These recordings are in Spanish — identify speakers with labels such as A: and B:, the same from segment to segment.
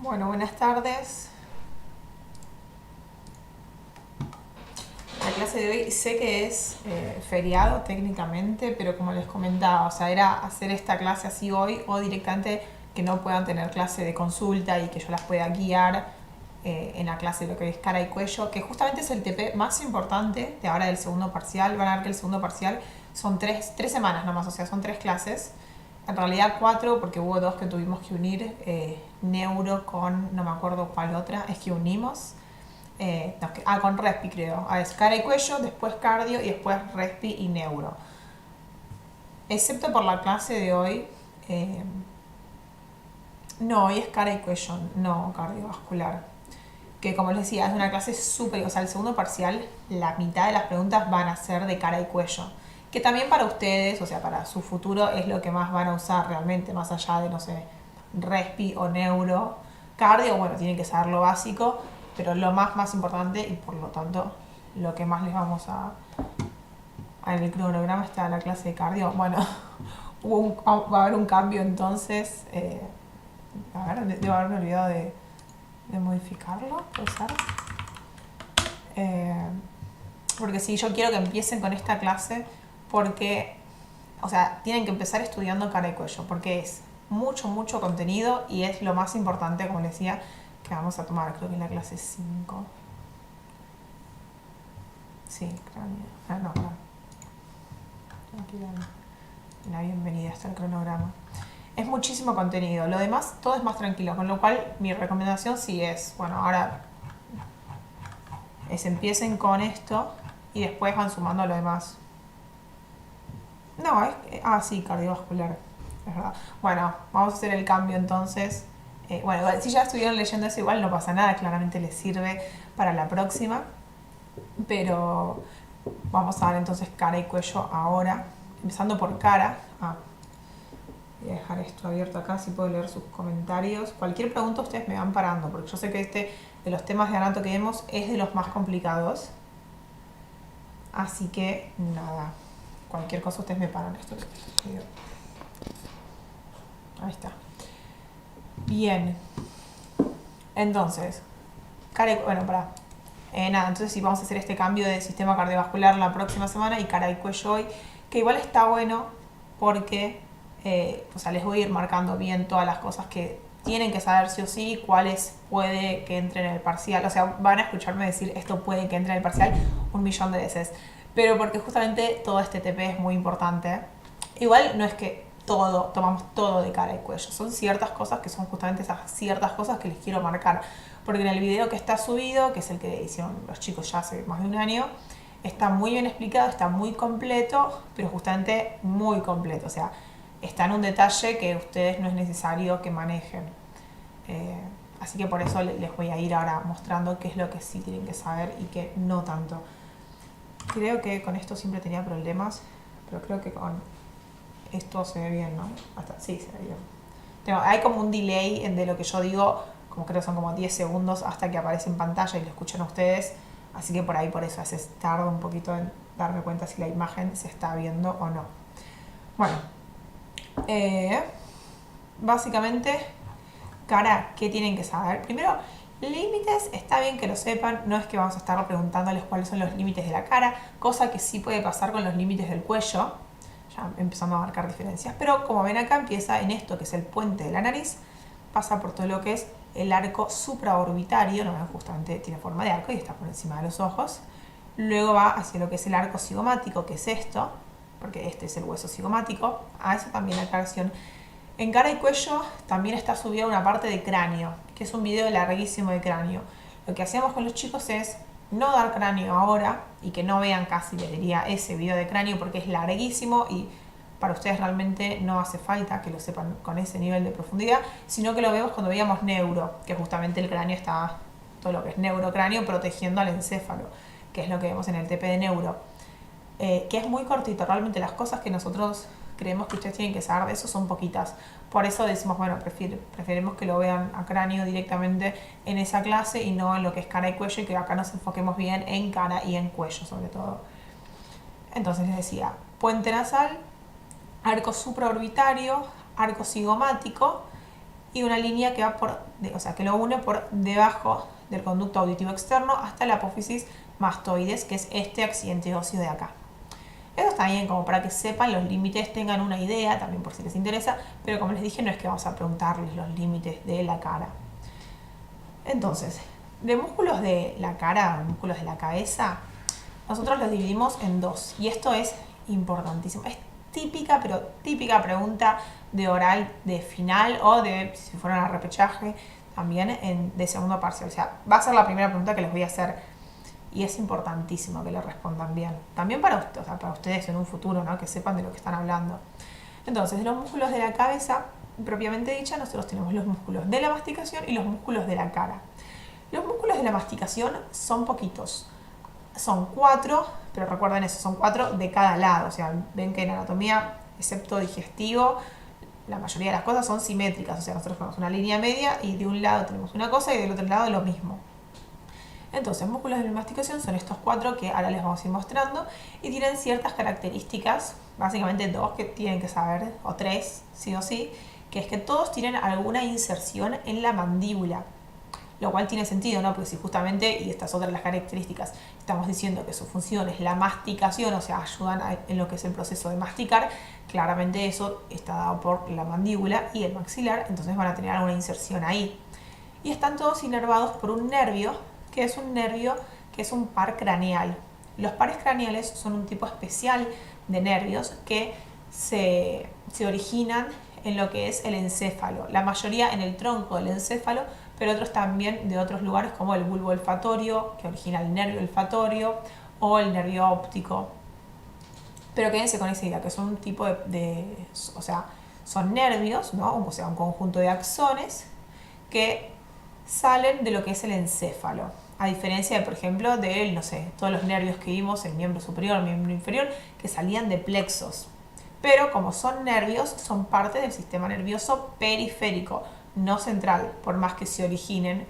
A: Bueno, buenas tardes. La clase de hoy sé que es feriado técnicamente, pero como les comentaba, o sea, era hacer esta clase así hoy o directamente que no puedan tener clase de consulta y que yo las pueda guiar en la clase de lo que es cara y cuello, que justamente es el TP más importante de ahora del segundo parcial. Van a ver que el segundo parcial son tres semanas nomás, o sea, son 3 clases. En realidad 4 porque hubo 2 que tuvimos que unir, neuro con, no me acuerdo cuál otra, es que unimos. No, con respi creo. Es cara y cuello, después cardio y después respi y neuro. Excepto por la clase de hoy, eh, no, hoy es cara y cuello, no cardiovascular. Que como les decía, es una clase súper, o sea, el segundo parcial, la mitad de las preguntas van a ser de cara y cuello. Que también para ustedes, o sea, para su futuro, es lo que más van a usar realmente, más allá de, no sé, respi o neuro. Cardio, bueno, tienen que saber lo básico, pero lo más importante y por lo tanto lo que más les vamos a... En el cronograma está la clase de cardio. Bueno, va a haber un cambio entonces. A ver, debo haberme olvidado de modificarlo, puede ser. Eh, porque sí, yo quiero que empiecen con esta clase porque, o sea, tienen que empezar estudiando cara y cuello porque es mucho contenido y es lo más importante, como les decía, que vamos a tomar, creo que en la clase 5. Sí, cráneo. No, no. Aquí la bienvenida está el cronograma. Es muchísimo contenido, lo demás todo es más tranquilo, con lo cual mi recomendación sí es, bueno, ahora empiecen con esto y después van sumando lo demás. No, sí, cardiovascular, es verdad. Bueno, vamos a hacer el cambio entonces. Bueno, si ya estuvieron leyendo eso igual no pasa nada, claramente les sirve para la próxima. Pero vamos a ver entonces cara y cuello ahora. Empezando por cara. Voy a dejar esto abierto acá, si puedo leer sus comentarios. Cualquier pregunta ustedes me van parando, porque yo sé que este de los temas de anato que vemos es de los más complicados. Así que nada, cualquier cosa ustedes me paran. Esto ahí está. Bien. Entonces, bueno, nada, entonces sí vamos a hacer este cambio de sistema cardiovascular la próxima semana y cara y cuello hoy, que igual está bueno porque, o sea, les voy a ir marcando bien todas las cosas que tienen que saber sí o sí, cuáles puede que entren en el parcial. O sea, van a escucharme decir esto puede que entre en el parcial 1.000.000 de veces. Pero porque justamente todo este TP es muy importante. Igual no es que tomamos todo de cara y cuello. Son ciertas cosas que son justamente esas ciertas cosas que les quiero marcar. Porque en el video que está subido, que es el que hicieron los chicos ya hace más de un año, está muy bien explicado, está muy completo, pero justamente muy completo. O sea, está en un detalle que ustedes no es necesario que manejen. Así que por eso les voy a ir ahora mostrando qué es lo que sí tienen que saber y qué no tanto. Creo que con esto siempre tenía problemas, pero creo que con esto se ve bien, ¿no? Sí, se ve bien. Hay como un delay de lo que yo digo, como creo que son como 10 segundos hasta que aparece en pantalla y lo escuchan ustedes. Así que por ahí, por eso, a veces tardo un poquito en darme cuenta si la imagen se está viendo o no. Bueno, básicamente, cara, ¿qué tienen que saber? Primero, límites, está bien que lo sepan, no es que vamos a estar preguntándoles cuáles son los límites de la cara, cosa que sí puede pasar con los límites del cuello, ya empezando a marcar diferencias, pero como ven acá empieza en esto que es el puente de la nariz, pasa por todo lo que es el arco supraorbitario, no, justamente tiene forma de arco y está por encima de los ojos, luego va hacia lo que es el arco cigomático, que es esto, porque este es el hueso cigomático, a eso también aclaración. En cara y cuello también está subida una parte de cráneo, que es un video larguísimo de cráneo. Lo que hacemos con los chicos es no dar cráneo ahora y que no vean casi, les diría, ese video de cráneo porque es larguísimo y para ustedes realmente no hace falta que lo sepan con ese nivel de profundidad, sino que lo vemos cuando veíamos neuro, que justamente el cráneo está, todo lo que es neurocráneo, protegiendo al encéfalo, que es lo que vemos en el TP de neuro. Que es muy cortito, realmente las cosas que nosotros creemos que ustedes tienen que saber de eso son poquitas. Por eso decimos, bueno, preferimos que lo vean a cráneo directamente en esa clase y no en lo que es cara y cuello y que acá nos enfoquemos bien en cara y en cuello sobre todo. Entonces les decía, puente nasal, arco supraorbitario, arco cigomático y una línea que va o sea, que lo une por debajo del conducto auditivo externo hasta la apófisis mastoides, que es este accidente óseo de acá. Eso está bien como para que sepan los límites, tengan una idea, también por si les interesa, pero como les dije, no es que vamos a preguntarles los límites de la cara. Entonces, de músculos de la cara, músculos de la cabeza, nosotros los dividimos en dos, y esto es importantísimo. Es típica, pero típica pregunta de oral de final o de, si fueran a repechaje, también de segundo parcial. O sea, va a ser la primera pregunta que les voy a hacer y es importantísimo que le respondan bien. También para, o sea, para ustedes en un futuro, ¿no? Que sepan de lo que están hablando. Entonces, de los músculos de la cabeza, propiamente dicha, nosotros tenemos los músculos de la masticación y los músculos de la cara. Los músculos de la masticación son poquitos. Son 4, pero recuerden eso, son 4 de cada lado. O sea, ven que en anatomía, excepto digestivo, la mayoría de las cosas son simétricas. O sea, nosotros tenemos una línea media y de un lado tenemos una cosa y del otro lado lo mismo. Entonces, músculos de la masticación son estos 4 que ahora les vamos a ir mostrando y tienen ciertas características, básicamente 2 que tienen que saber, o 3, sí o sí, que es que todos tienen alguna inserción en la mandíbula. Lo cual tiene sentido, ¿no? Porque si justamente, y estas otras las características, estamos diciendo que su función es la masticación, o sea, ayudan en lo que es el proceso de masticar, claramente eso está dado por la mandíbula y el maxilar, entonces van a tener alguna inserción ahí. Y están todos inervados por un nervio, que es un par craneal. Los pares craneales son un tipo especial de nervios que se originan en lo que es el encéfalo, la mayoría en el tronco del encéfalo, pero otros también de otros lugares como el bulbo olfatorio, que origina el nervio olfatorio, o el nervio óptico. Pero quédense con esa idea, que son un tipo o sea, son nervios, ¿no? O sea, un conjunto de axones que salen de lo que es el encéfalo. A diferencia de, por ejemplo, de, no sé, todos los nervios que vimos, el miembro superior, el miembro inferior, que salían de plexos. Pero como son nervios, son parte del sistema nervioso periférico, no central, por más que se originen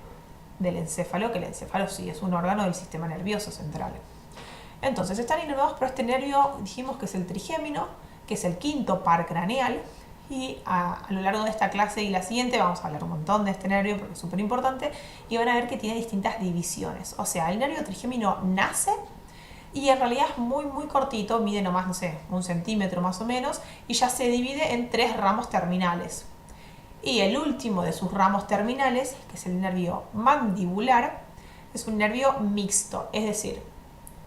A: del encéfalo, que el encéfalo sí es un órgano del sistema nervioso central. Entonces, están inervados por este nervio, dijimos que es el trigémino, que es el quinto par craneal, y a lo largo de esta clase y la siguiente vamos a hablar un montón de este nervio porque es súper importante, y van a ver que tiene distintas divisiones. O sea, el nervio trigémino nace y en realidad es muy muy cortito, mide nomás, no sé, 1 centímetro más o menos, y ya se divide en 3 ramos terminales. Y el último de sus ramos terminales, que es el nervio mandibular, es un nervio mixto, es decir,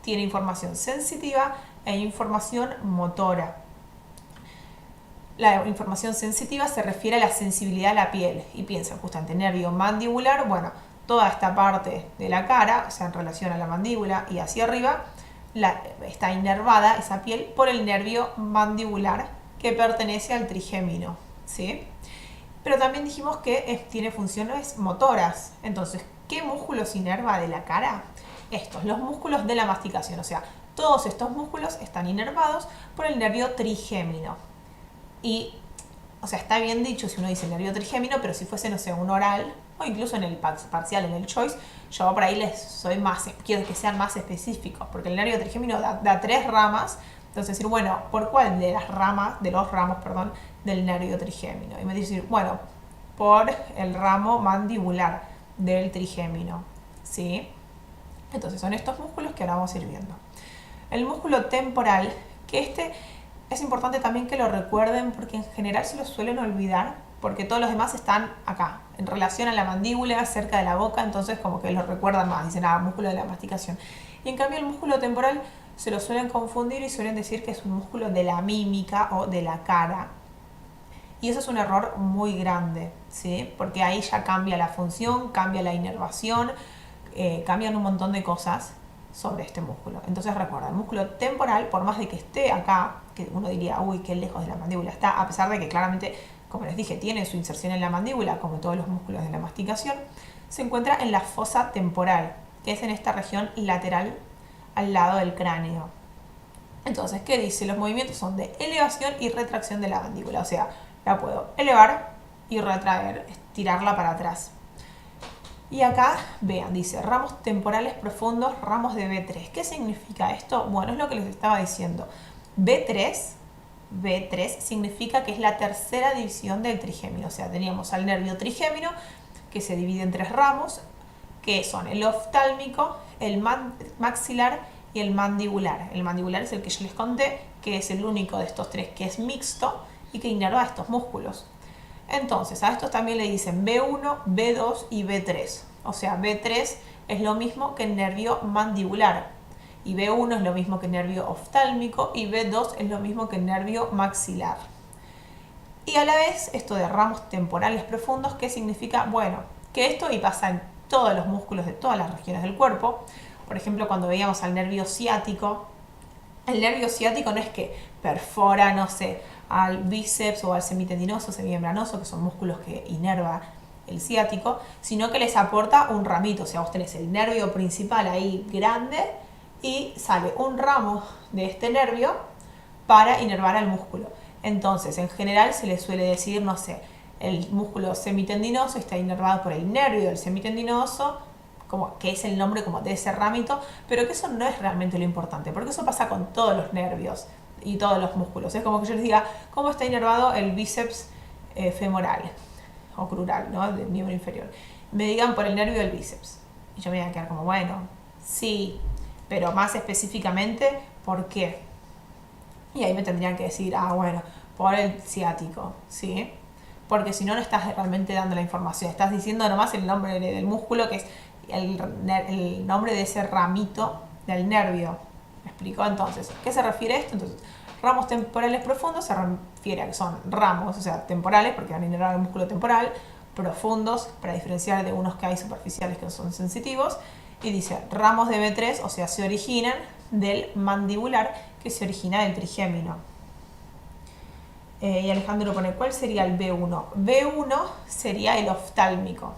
A: tiene información sensitiva e información motora. La información sensitiva se refiere a la sensibilidad a la piel, y piensan justamente nervio mandibular, bueno, toda esta parte de la cara, o sea, en relación a la mandíbula y hacia arriba, está inervada esa piel por el nervio mandibular que pertenece al trigémino, ¿sí? Pero también dijimos que tiene funciones motoras. Entonces, ¿qué músculos inerva de la cara? Estos, los músculos de la masticación. O sea, todos estos músculos están inervados por el nervio trigémino. Y, o sea, está bien dicho si uno dice nervio trigémino, pero si fuese, no sé, un oral, o incluso en el parcial, en el choice, yo por ahí quiero que sean más específicos, porque el nervio trigémino da 3 ramas. Entonces decir, bueno, ¿por cuál de los ramos, del nervio trigémino? Y me decir, bueno, por el ramo mandibular del trigémino, ¿sí? Entonces son estos músculos que ahora vamos a ir viendo. El músculo temporal, que es importante también que lo recuerden porque en general se lo suelen olvidar, porque todos los demás están acá, en relación a la mandíbula, cerca de la boca, entonces como que lo recuerdan más, dicen, músculo de la masticación. Y en cambio el músculo temporal se lo suelen confundir y suelen decir que es un músculo de la mímica o de la cara. Y eso es un error muy grande, ¿sí? Porque ahí ya cambia la función, cambia la inervación, cambian un montón de cosas sobre este músculo. Entonces recuerda, el músculo temporal, por más de que esté acá, que uno diría, uy, qué lejos de la mandíbula está, a pesar de que claramente, como les dije, tiene su inserción en la mandíbula, como todos los músculos de la masticación, se encuentra en la fosa temporal, que es en esta región lateral al lado del cráneo. Entonces, ¿qué dice? Los movimientos son de elevación y retracción de la mandíbula. O sea, la puedo elevar y retraer, estirarla para atrás. Y acá, vean, dice ramos temporales profundos, ramos de B3. ¿Qué significa esto? Bueno, es lo que les estaba diciendo. B3 B3 significa que es la tercera división del trigémino. O sea, teníamos al nervio trigémino que se divide en 3 ramos, que son el oftálmico, el maxilar y el mandibular. El mandibular es el que yo les conté, que es el único de estos 3 que es mixto y que inerva estos músculos. Entonces, a estos también le dicen B1, B2 y B3. O sea, B3 es lo mismo que el nervio mandibular. Y B1 es lo mismo que el nervio oftálmico y B2 es lo mismo que el nervio maxilar. Y a la vez, esto de ramos temporales profundos, ¿qué significa? Bueno, que esto y pasa en todos los músculos de todas las regiones del cuerpo. Por ejemplo, cuando veíamos al nervio ciático, el nervio ciático no es que perfora, no sé, al bíceps o al semitendinoso, semimembranoso, que son músculos que inerva el ciático, sino que les aporta un ramito. O sea, vos tenés el nervio principal ahí grande y sale un ramo de este nervio para inervar al músculo. Entonces, en general se le suele decir, no sé, el músculo semitendinoso está inervado por el nervio del semitendinoso, como que es el nombre como de ese ramito, pero que eso no es realmente lo importante, porque eso pasa con todos los nervios y todos los músculos. Es como que yo les diga, ¿cómo está inervado el bíceps femoral o crural, ¿no? Del miembro inferior? Me digan por el nervio del bíceps. Y yo me voy a quedar como, bueno, sí, pero más específicamente, ¿por qué? Y ahí me tendrían que decir, bueno, por el ciático, ¿sí? Porque si no, no estás realmente dando la información. Estás diciendo nomás el nombre del músculo, que es el nombre de ese ramito del nervio. ¿Me explico? Entonces, ¿qué se refiere a esto? Entonces, ramos temporales profundos se refiere a que son ramos, o sea, temporales, porque van a inervar el músculo temporal, profundos, para diferenciar de unos que hay superficiales que son sensitivos. Y dice, ramos de B3, o sea, se originan del mandibular, que se origina del trigémino. Y Alejandro pone, ¿cuál sería el B1? B1 sería el oftálmico.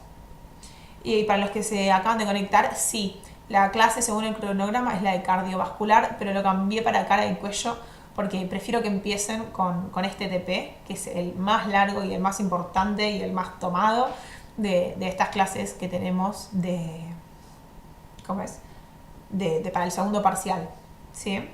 A: Y para los que se acaban de conectar, sí, la clase según el cronograma es la de cardiovascular, pero lo cambié para cara y cuello porque prefiero que empiecen con este TP, que es el más largo y el más importante y el más tomado de estas clases que tenemos ¿cómo es? Para el segundo parcial, ¿sí?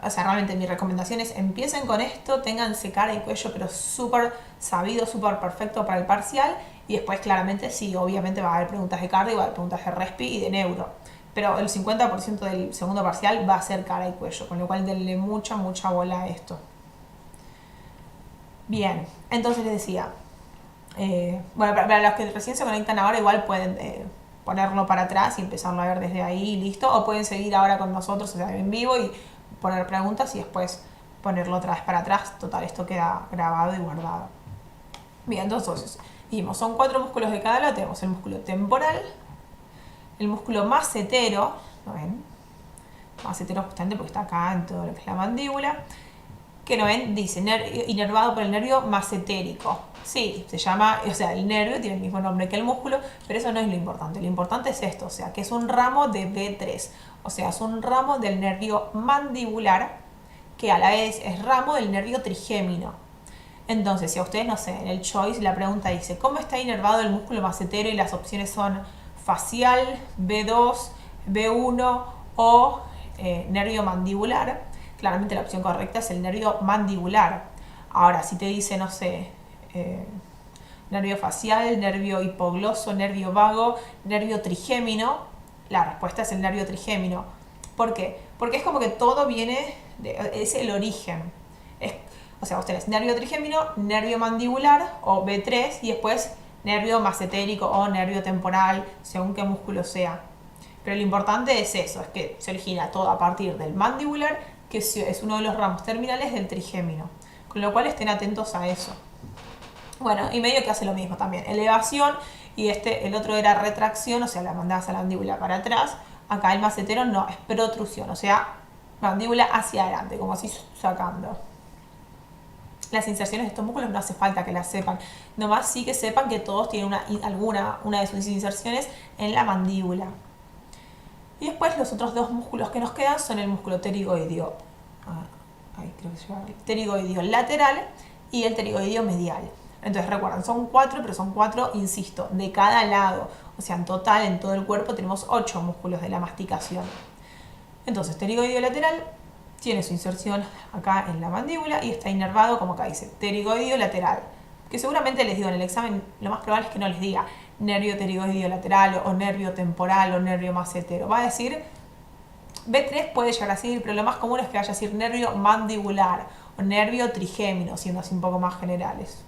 A: O sea, realmente mi recomendación es empiecen con esto, ténganse cara y cuello, pero súper sabido, súper perfecto para el parcial. Y después, claramente, sí, obviamente va a haber preguntas de cardio, va a haber preguntas de respi y de neuro. Pero el 50% del segundo parcial va a ser cara y cuello, con lo cual denle mucha bola a esto. Bien, entonces les decía, bueno, para los que recién se conectan ahora, igual pueden ponerlo para atrás y empezarlo a ver desde ahí, listo. O pueden seguir ahora con nosotros, o sea, en vivo y poner preguntas y después ponerlo otra vez para atrás. Total, esto queda grabado y guardado. Bien, entonces, dijimos, son 4 músculos de cada lado. Tenemos el músculo temporal, el músculo macetero, ¿no ven? Macetero justamente porque está acá en todo lo que es la mandíbula. Que no ven, dice, inervado por el nervio macetérico. Sí, se llama, o sea, el nervio tiene el mismo nombre que el músculo, pero eso no es lo importante. Lo importante es esto, o sea, que es un ramo de B3. O sea, es un ramo del nervio mandibular, que a la vez es ramo del nervio trigémino. Entonces, si a ustedes, no sé, en el choice la pregunta dice, ¿cómo está inervado el músculo macetero? Y las opciones son facial, B2, B1 o nervio mandibular. Claramente la opción correcta es el nervio mandibular. Ahora, si te dice, no sé, nervio facial, nervio hipogloso, nervio vago, nervio trigémino, la respuesta es el nervio trigémino. ¿Por qué? Porque es como que todo viene, es el origen. O sea, vos tenés nervio trigémino, nervio mandibular o B3 y después nervio macetérico o nervio temporal, según qué músculo sea. Pero lo importante es eso, es que se origina todo a partir del mandibular, que es uno de los ramos terminales del trigémino. Con lo cual estén atentos a eso. Bueno, y medio que hace lo mismo también. Elevación y el otro era retracción, o sea, la mandabas a la mandíbula para atrás. Acá el macetero no, es protrusión, o sea, mandíbula hacia adelante, como así sacando. Las inserciones de estos músculos no hace falta que las sepan. Nomás sí que sepan que todos tienen una de sus inserciones en la mandíbula. Y después los otros 2 músculos que nos quedan son el músculo pterigoideo, pterigoideo lateral y el pterigoideo medial. Entonces recuerden, son 4, pero son 4, insisto, de cada lado. O sea, en total, en todo el cuerpo tenemos 8 músculos de la masticación. Entonces, pterigoideo lateral tiene su inserción acá en la mandíbula y está inervado, como acá dice, pterigoideo lateral. Que seguramente les digo en el examen, lo más probable es que no les diga nervio pterigoideo lateral o nervio temporal o nervio macetero. Va a decir, B3 puede llegar a decir, pero lo más común es que vaya a decir nervio mandibular o nervio trigémino, siendo así un poco más generales.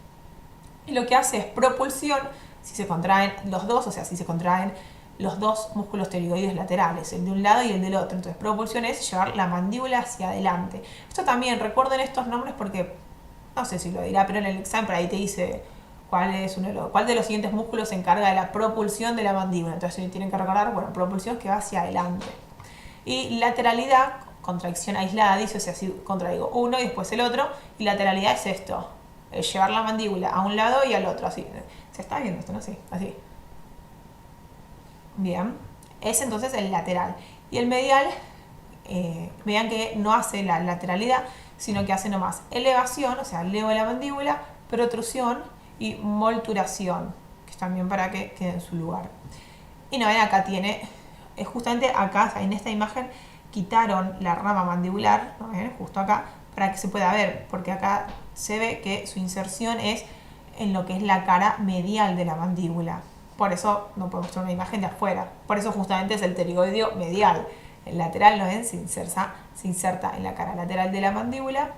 A: Y lo que hace es propulsión, si se contraen los dos, o sea, si se contraen los dos músculos pterigoides laterales, el de un lado y el del otro. Entonces, propulsión es llevar la mandíbula hacia adelante. Esto también, recuerden estos nombres porque, no sé si lo dirá, pero en el examen por ahí te dice cuál de los siguientes músculos se encarga de la propulsión de la mandíbula. Entonces, tienen que recordar, bueno, propulsión que va hacia adelante. Y lateralidad, contracción aislada, dice, o sea, si contraigo uno y después el otro, y lateralidad es esto, es llevar la mandíbula a un lado y al otro, así. ¿Se está viendo esto, no? Sí, así. Bien, es entonces el lateral. Y el medial, vean que no hace la lateralidad, sino que hace nomás elevación, o sea, elevo la mandíbula, protrusión y molturación, que es también para que quede en su lugar. Y no ven, acá tiene, justamente acá, en esta imagen, quitaron la rama mandibular, ¿no ven? Justo acá, para que se pueda ver, porque acá se ve que su inserción es en lo que es la cara medial de la mandíbula. Por eso no podemos mostrar una imagen de afuera. Por eso justamente es el pterigoideo medial. El lateral, ¿no ven? Se inserta en la cara lateral de la mandíbula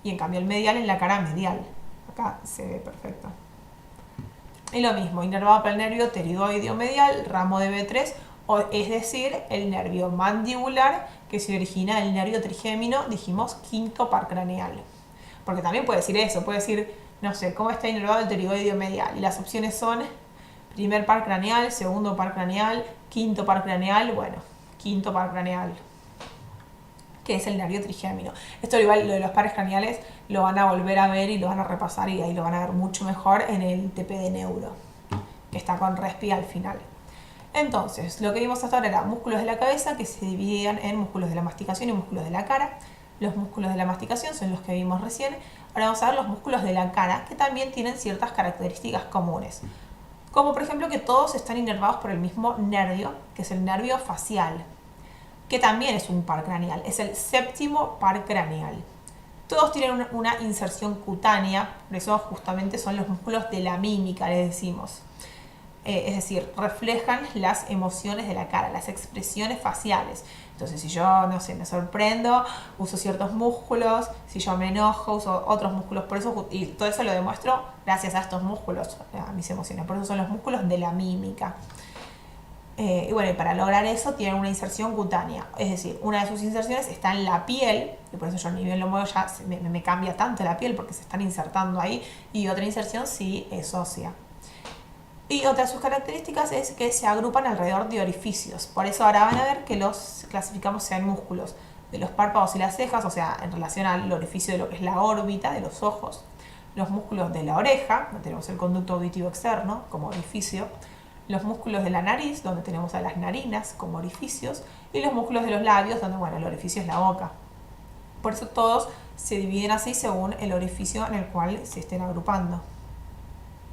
A: y en cambio el medial en la cara medial. Acá se ve perfecto. Y lo mismo, inervado por el nervio pterigoideo medial, ramo de B3, es decir, el nervio mandibular que se origina del nervio trigémino, dijimos, quinto par craneal. Porque también puede decir eso, puede decir, no sé, ¿cómo está inervado el pterigoideo medial? Y las opciones son primer par craneal, segundo par craneal, quinto par craneal, bueno, quinto par craneal, que es el nervio trigémino. Esto igual, lo de los pares craneales, lo van a volver a ver y lo van a repasar y ahí lo van a ver mucho mejor en el TP de neuro, que está con respi al final. Entonces, lo que vimos hasta ahora era músculos de la cabeza que se dividían en músculos de la masticación y músculos de la cara. Los músculos de la masticación son los que vimos recién. Ahora vamos a ver los músculos de la cara, que también tienen ciertas características comunes. Como por ejemplo que todos están inervados por el mismo nervio, que es el nervio facial, que también es un par craneal, es el séptimo par craneal. Todos tienen una inserción cutánea, por eso justamente son los músculos de la mímica, les decimos. Es decir, reflejan las emociones de la cara, las expresiones faciales. Entonces, si yo, no sé, me sorprendo, uso ciertos músculos, si yo me enojo, uso otros músculos, por eso, y todo eso lo demuestro gracias a estos músculos, a mis emociones, por eso son los músculos de la mímica. Y bueno, y para lograr eso tienen una inserción cutánea, es decir, una de sus inserciones está en la piel, y por eso yo ni bien lo muevo ya me cambia tanto la piel porque se están insertando ahí, y otra inserción sí es ósea. Y otra de sus características es que se agrupan alrededor de orificios. Por eso ahora van a ver que los clasificamos en músculos de los párpados y las cejas, o sea, en relación al orificio de lo que es la órbita de los ojos. Los músculos de la oreja, donde tenemos el conducto auditivo externo como orificio. Los músculos de la nariz, donde tenemos a las narinas como orificios. Y los músculos de los labios, donde, bueno, el orificio es la boca. Por eso todos se dividen así según el orificio en el cual se estén agrupando.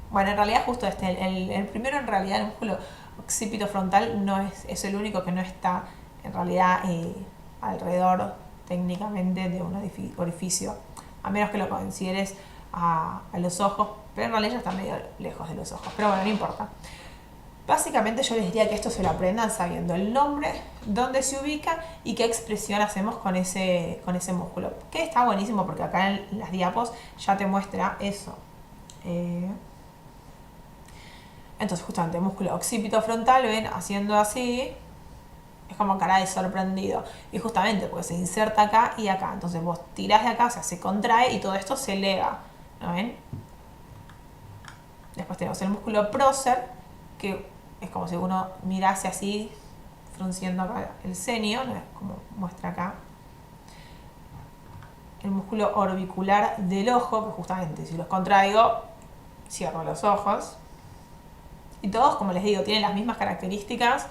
A: Bueno, en realidad justo el primero en realidad, el músculo occipito frontal no es el único que no está en realidad alrededor técnicamente de un orificio, a menos que lo consideres a los ojos, pero en realidad ya está medio lejos de los ojos, pero bueno, no importa. Básicamente yo les diría que esto se lo aprendan sabiendo el nombre, dónde se ubica y qué expresión hacemos con ese músculo, que está buenísimo porque acá en las diapos ya te muestra eso. Entonces justamente el músculo occipito frontal, ven, haciendo así, es como cara de sorprendido. Y justamente porque se inserta acá y acá. Entonces vos tirás de acá, o sea, se contrae y todo esto se eleva. ¿No ven? Después tenemos el músculo prócer, que es como si uno mirase así, frunciendo acá el ceño, ¿no? Como muestra acá. El músculo orbicular del ojo, que justamente si los contraigo, cierro los ojos. Y todos, como les digo, tienen las mismas características.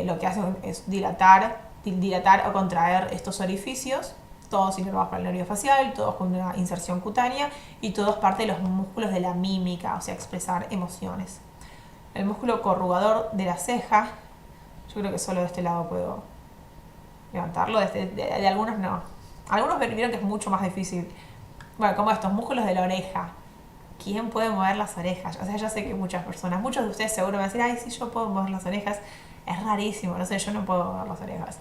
A: Lo que hacen es dilatar o contraer estos orificios. Todos inervados por el nervio facial, todos con una inserción cutánea y todos parte de los músculos de la mímica, o sea, expresar emociones. El músculo corrugador de la ceja, yo creo que solo de este lado puedo levantarlo, de algunos no. Algunos vieron que es mucho más difícil. Bueno, como estos músculos de la oreja. ¿Quién puede mover las orejas? O sea, yo sé que muchas personas, muchos de ustedes seguro me van a decir, ay, sí, yo puedo mover las orejas. Es rarísimo, no sé, yo no puedo mover las orejas.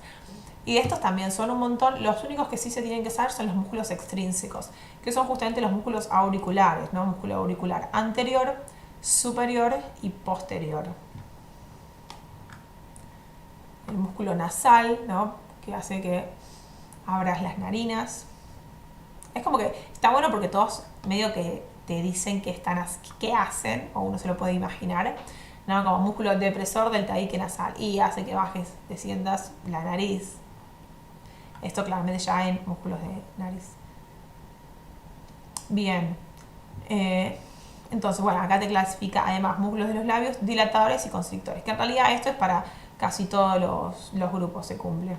A: Y estos también son un montón. Los únicos que sí se tienen que usar son los músculos extrínsecos, que son justamente los músculos auriculares, ¿no? Músculo auricular anterior, superior y posterior. El músculo nasal, ¿no? Que hace que abras las narinas. Es como que está bueno porque todos medio que te dicen qué hacen, o uno se lo puede imaginar, ¿no? Como músculo depresor del tabique nasal y hace que bajes, desciendas la nariz. Esto claramente ya en músculos de nariz. Bien. Entonces, bueno, acá te clasifica además músculos de los labios, dilatadores y constrictores, que en realidad esto es para casi todos los grupos, se cumple.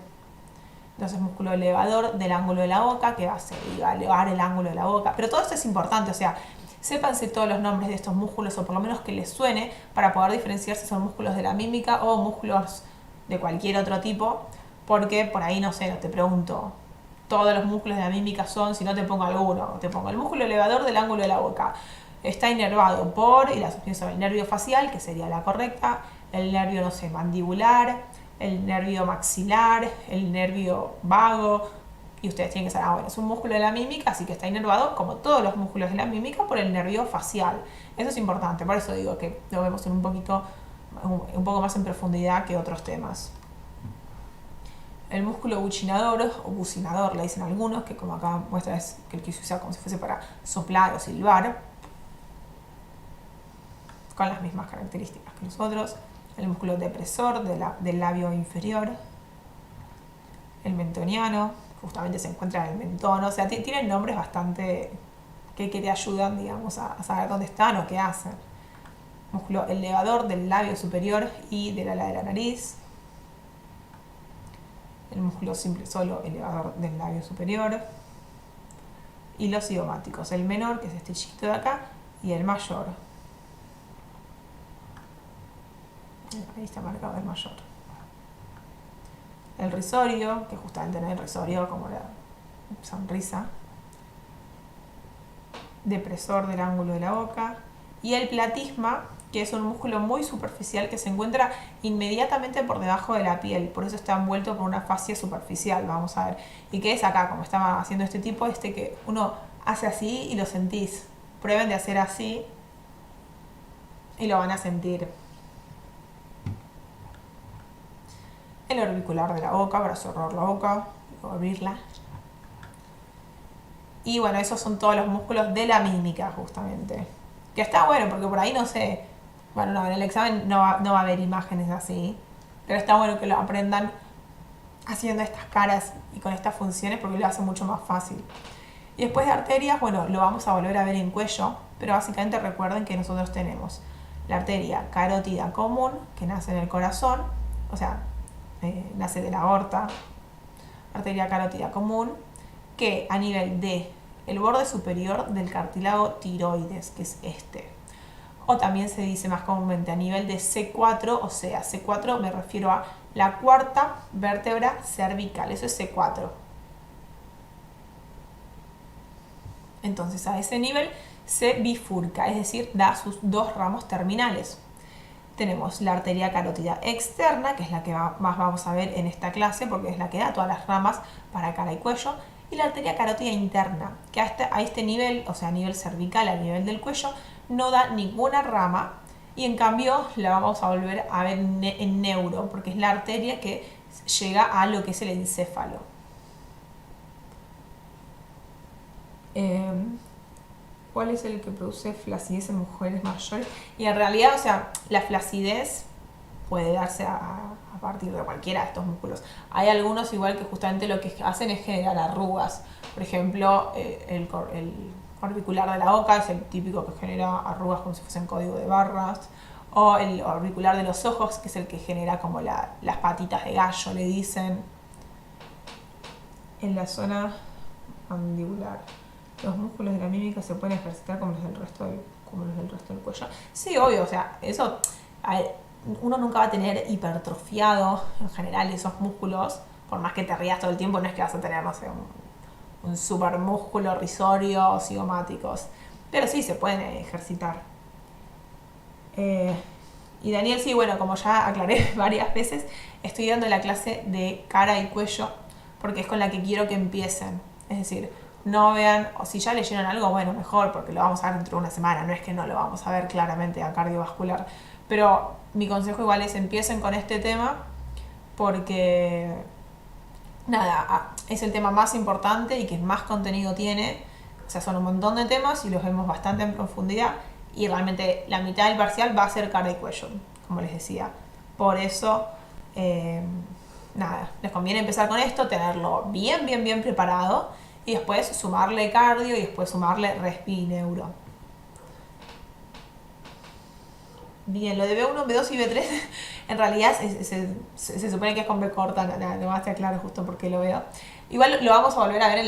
A: Entonces, músculo elevador del ángulo de la boca, que va a elevar el ángulo de la boca. Pero todo esto es importante, o sea, sépanse todos los nombres de estos músculos, o por lo menos que les suene, para poder diferenciar si son músculos de la mímica o músculos de cualquier otro tipo, porque por ahí, no sé, no te pregunto, todos los músculos de la mímica son, si no te pongo alguno, te pongo el músculo elevador del ángulo de la boca. Está inervado por, y la asociación sobre el nervio facial, que sería la correcta, el nervio, no sé, mandibular, el nervio maxilar, el nervio vago, y ustedes tienen que saber, bueno, es un músculo de la mímica, así que está inervado, como todos los músculos de la mímica, por el nervio facial. Eso es importante, por eso digo que lo vemos un poco más en profundidad que otros temas. El músculo buccinador o bucinador, le dicen algunos, que como acá muestra es que el que se usa como si fuese para soplar o silbar, con las mismas características que nosotros. El músculo depresor del labio inferior, el mentoniano, justamente se encuentra en el mentón, o sea, tienen nombres bastante que te ayudan, digamos, a saber dónde están o qué hacen. Músculo elevador del labio superior y del ala de la nariz. El músculo simple solo elevador del labio superior. Y los cigomáticos, el menor, que es este chiquito de acá, y el mayor. Ahí está marcado el mayor. El risorio, que justamente no es el risorio como la sonrisa. Depresor del ángulo de la boca. Y el platisma, que es un músculo muy superficial que se encuentra inmediatamente por debajo de la piel. Por eso está envuelto por una fascia superficial, vamos a ver. Y que es acá, como estaba haciendo este tipo, que uno hace así y lo sentís. Prueben de hacer así y lo van a sentir. El orbicular de la boca, para cerrar la boca y abrirla. Y bueno, esos son todos los músculos de la mímica, justamente. Que está bueno, porque por ahí no sé. Bueno, no, en el examen no va a haber imágenes así. Pero está bueno que lo aprendan haciendo estas caras y con estas funciones, porque lo hace mucho más fácil. Y después de arterias, bueno, lo vamos a volver a ver en cuello. Pero básicamente recuerden que nosotros tenemos la arteria carótida común, que nace en el corazón. O sea, nace de la aorta, arteria carótida común, que a nivel de el borde superior del cartílago tiroides, que es este. O también se dice más comúnmente a nivel de C4, o sea, C4 me refiero a la cuarta vértebra cervical, eso es C4. Entonces a ese nivel se bifurca, es decir, da sus dos ramos terminales. Tenemos la arteria carótida externa, que es la que más vamos a ver en esta clase, porque es la que da todas las ramas para cara y cuello, y la arteria carótida interna, que a este nivel, o sea, a nivel cervical, a nivel del cuello, no da ninguna rama, y en cambio la vamos a volver a ver en neuro, porque es la arteria que llega a lo que es el encéfalo. ¿Cuál es el que produce flacidez en mujeres mayores? Y en realidad, o sea, la flacidez puede darse a partir de cualquiera de estos músculos. Hay algunos igual que justamente lo que hacen es generar arrugas. Por ejemplo, el orbicular de la boca es el típico que genera arrugas como si fuesen código de barras. O el orbicular de los ojos, que es el que genera como las patitas de gallo, le dicen. En la zona mandibular. Los músculos de la mímica se pueden ejercitar como los del resto del cuello. Sí, obvio, o sea, eso, uno nunca va a tener hipertrofiado en general esos músculos, por más que te rías todo el tiempo, no es que vas a tener, no sé, un super músculo risorio, cigomáticos. Pero sí, se pueden ejercitar. Y Daniel, sí, bueno, como ya aclaré varias veces, estoy dando la clase de cara y cuello porque es con la que quiero que empiecen. Es decir, no vean, o si ya leyeron algo, bueno, mejor, porque lo vamos a ver dentro de una semana, no es que no lo vamos a ver claramente a cardiovascular. Pero mi consejo igual es empiecen con este tema porque, nada, es el tema más importante y que más contenido tiene. O sea, son un montón de temas y los vemos bastante en profundidad y realmente la mitad del parcial va a ser cara y cuello, como les decía. Por eso, nada, les conviene empezar con esto, tenerlo bien preparado y después sumarle cardio y después sumarle respi y neuro. Bien, lo de B1, B2 y B3 en realidad se supone que es con B corta, nada más te aclaro justo porque lo veo. Igual lo vamos a volver a ver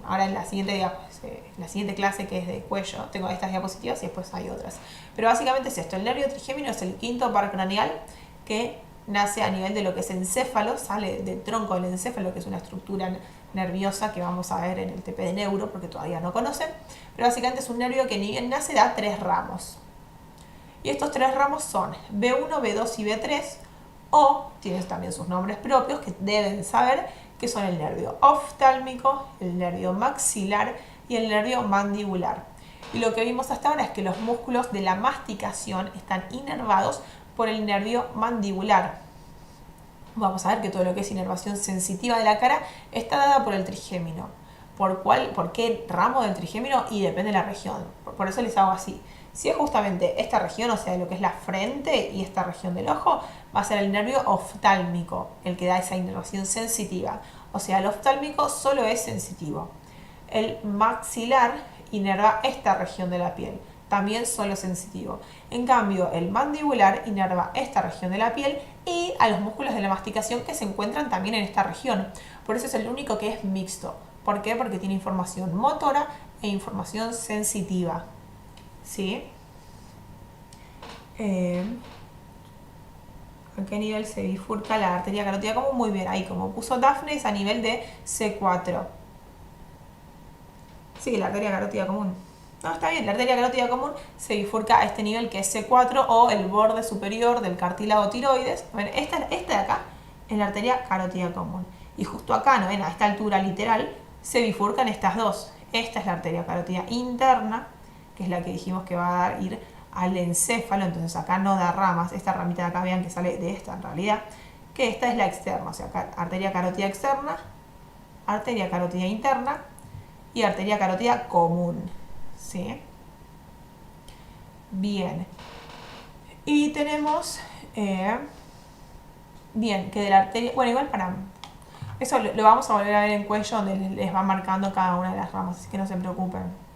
A: ahora en la siguiente, la siguiente clase que es de cuello. Tengo estas diapositivas y después hay otras. Pero básicamente es esto, el nervio trigémino es el quinto par craneal que nace a nivel de lo que es encéfalo, sale del tronco del encéfalo, que es una estructura nerviosa que vamos a ver en el TP de neuro porque todavía no conocen. Pero básicamente es un nervio que ni bien nace da 3 ramos. Y estos 3 ramos son B1, B2 y B3, o tienen también sus nombres propios que deben saber, que son el nervio oftálmico, el nervio maxilar y el nervio mandibular. Y lo que vimos hasta ahora es que los músculos de la masticación están inervados por el nervio mandibular. Vamos a ver que todo lo que es inervación sensitiva de la cara está dada por el trigémino. ¿Por qué ramo del trigémino? Y depende de la región. Por eso les hago así. Si es justamente esta región, o sea, lo que es la frente y esta región del ojo, va a ser el nervio oftálmico, el que da esa inervación sensitiva. O sea, el oftálmico solo es sensitivo. El maxilar inerva esta región de la piel, también solo sensitivo. En cambio, el mandibular inerva esta región de la piel y a los músculos de la masticación que se encuentran también en esta región. Por eso es el único que es mixto. ¿Por qué? Porque tiene información motora e información sensitiva. ¿Sí? ¿A qué nivel se bifurca la arteria carótida común? Muy bien, ahí como puso Dafne es a nivel de C4. Sí, la arteria carótida común. No, está bien, la arteria carótida común se bifurca a este nivel que es C4 o el borde superior del cartílago tiroides. Bueno, esta de acá es la arteria carótida común. Y justo acá, ¿no ven? A esta altura literal se bifurcan estas dos. Esta es la arteria carótida interna, que es la que dijimos que va a ir al encéfalo, entonces acá no da ramas, esta ramita de acá vean que sale de esta en realidad, que esta es la externa, o sea, acá arteria carótida externa, arteria carótida interna y arteria carótida común, ¿sí? Bien, y tenemos, bien, que de la arteria, bueno, igual para, eso lo vamos a volver a ver en cuello, donde les va marcando cada una de las ramas, así que no se preocupen.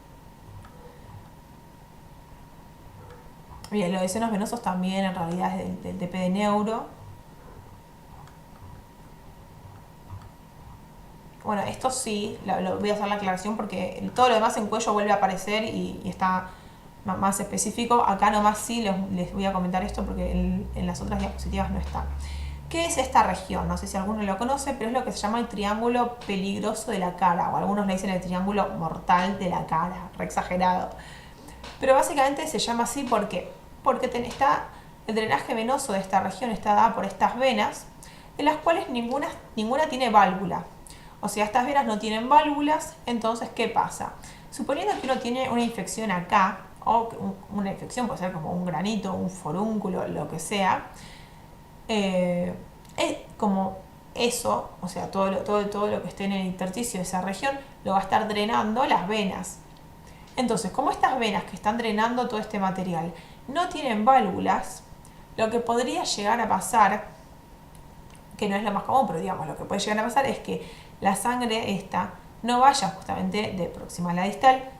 A: Bien, lo de senos venosos también en realidad es del TP de neuro. Bueno, esto sí, lo voy a hacer la aclaración porque todo lo demás en cuello vuelve a aparecer y está más específico. Acá nomás sí les voy a comentar esto porque en las otras diapositivas no está. ¿Qué es esta región? No sé si alguno lo conoce, pero es lo que se llama el triángulo peligroso de la cara, o algunos le dicen el triángulo mortal de la cara, re exagerado. Pero básicamente se llama así porque está el drenaje venoso de esta región está dada por estas venas, de las cuales ninguna tiene válvula. O sea, estas venas no tienen válvulas, entonces, ¿qué pasa? Suponiendo que uno tiene una infección acá, o una infección puede ser como un granito, un forúnculo, lo que sea, es como eso, o sea, todo lo que esté en el intersticio de esa región, lo va a estar drenando las venas. Entonces, como estas venas que están drenando todo este material no tienen válvulas, lo que podría llegar a pasar, que no es lo más común, pero digamos, lo que puede llegar a pasar es que la sangre esta no vaya justamente de proximal a distal,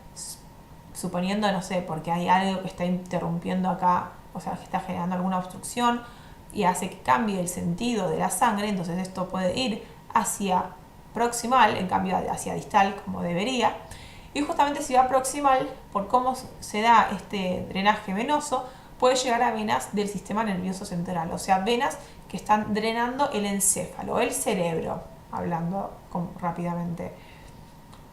A: suponiendo, no sé, porque hay algo que está interrumpiendo acá, o sea, que está generando alguna obstrucción y hace que cambie el sentido de la sangre, entonces esto puede ir hacia proximal, en cambio hacia distal, como debería. Y justamente si va proximal, por cómo se da este drenaje venoso, puede llegar a venas del sistema nervioso central, o sea, venas que están drenando el encéfalo, el cerebro, hablando rápidamente.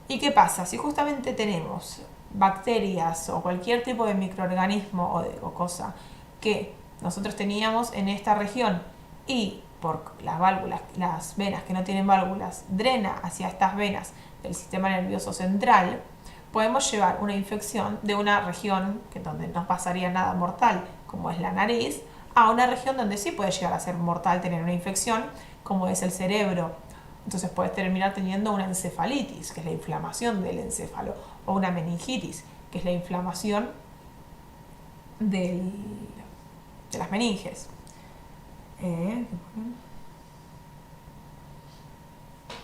A: ¿Y qué pasa? Si justamente tenemos bacterias o cualquier tipo de microorganismo o cosa que nosotros teníamos en esta región y por las válvulas, las venas que no tienen válvulas, drena hacia estas venas del sistema nervioso central, podemos llevar una infección de una región que donde no pasaría nada mortal, como es la nariz, a una región donde sí puede llegar a ser mortal tener una infección, como es el cerebro. Entonces puedes terminar teniendo una encefalitis, que es la inflamación del encéfalo, o una meningitis, que es la inflamación de las meninges.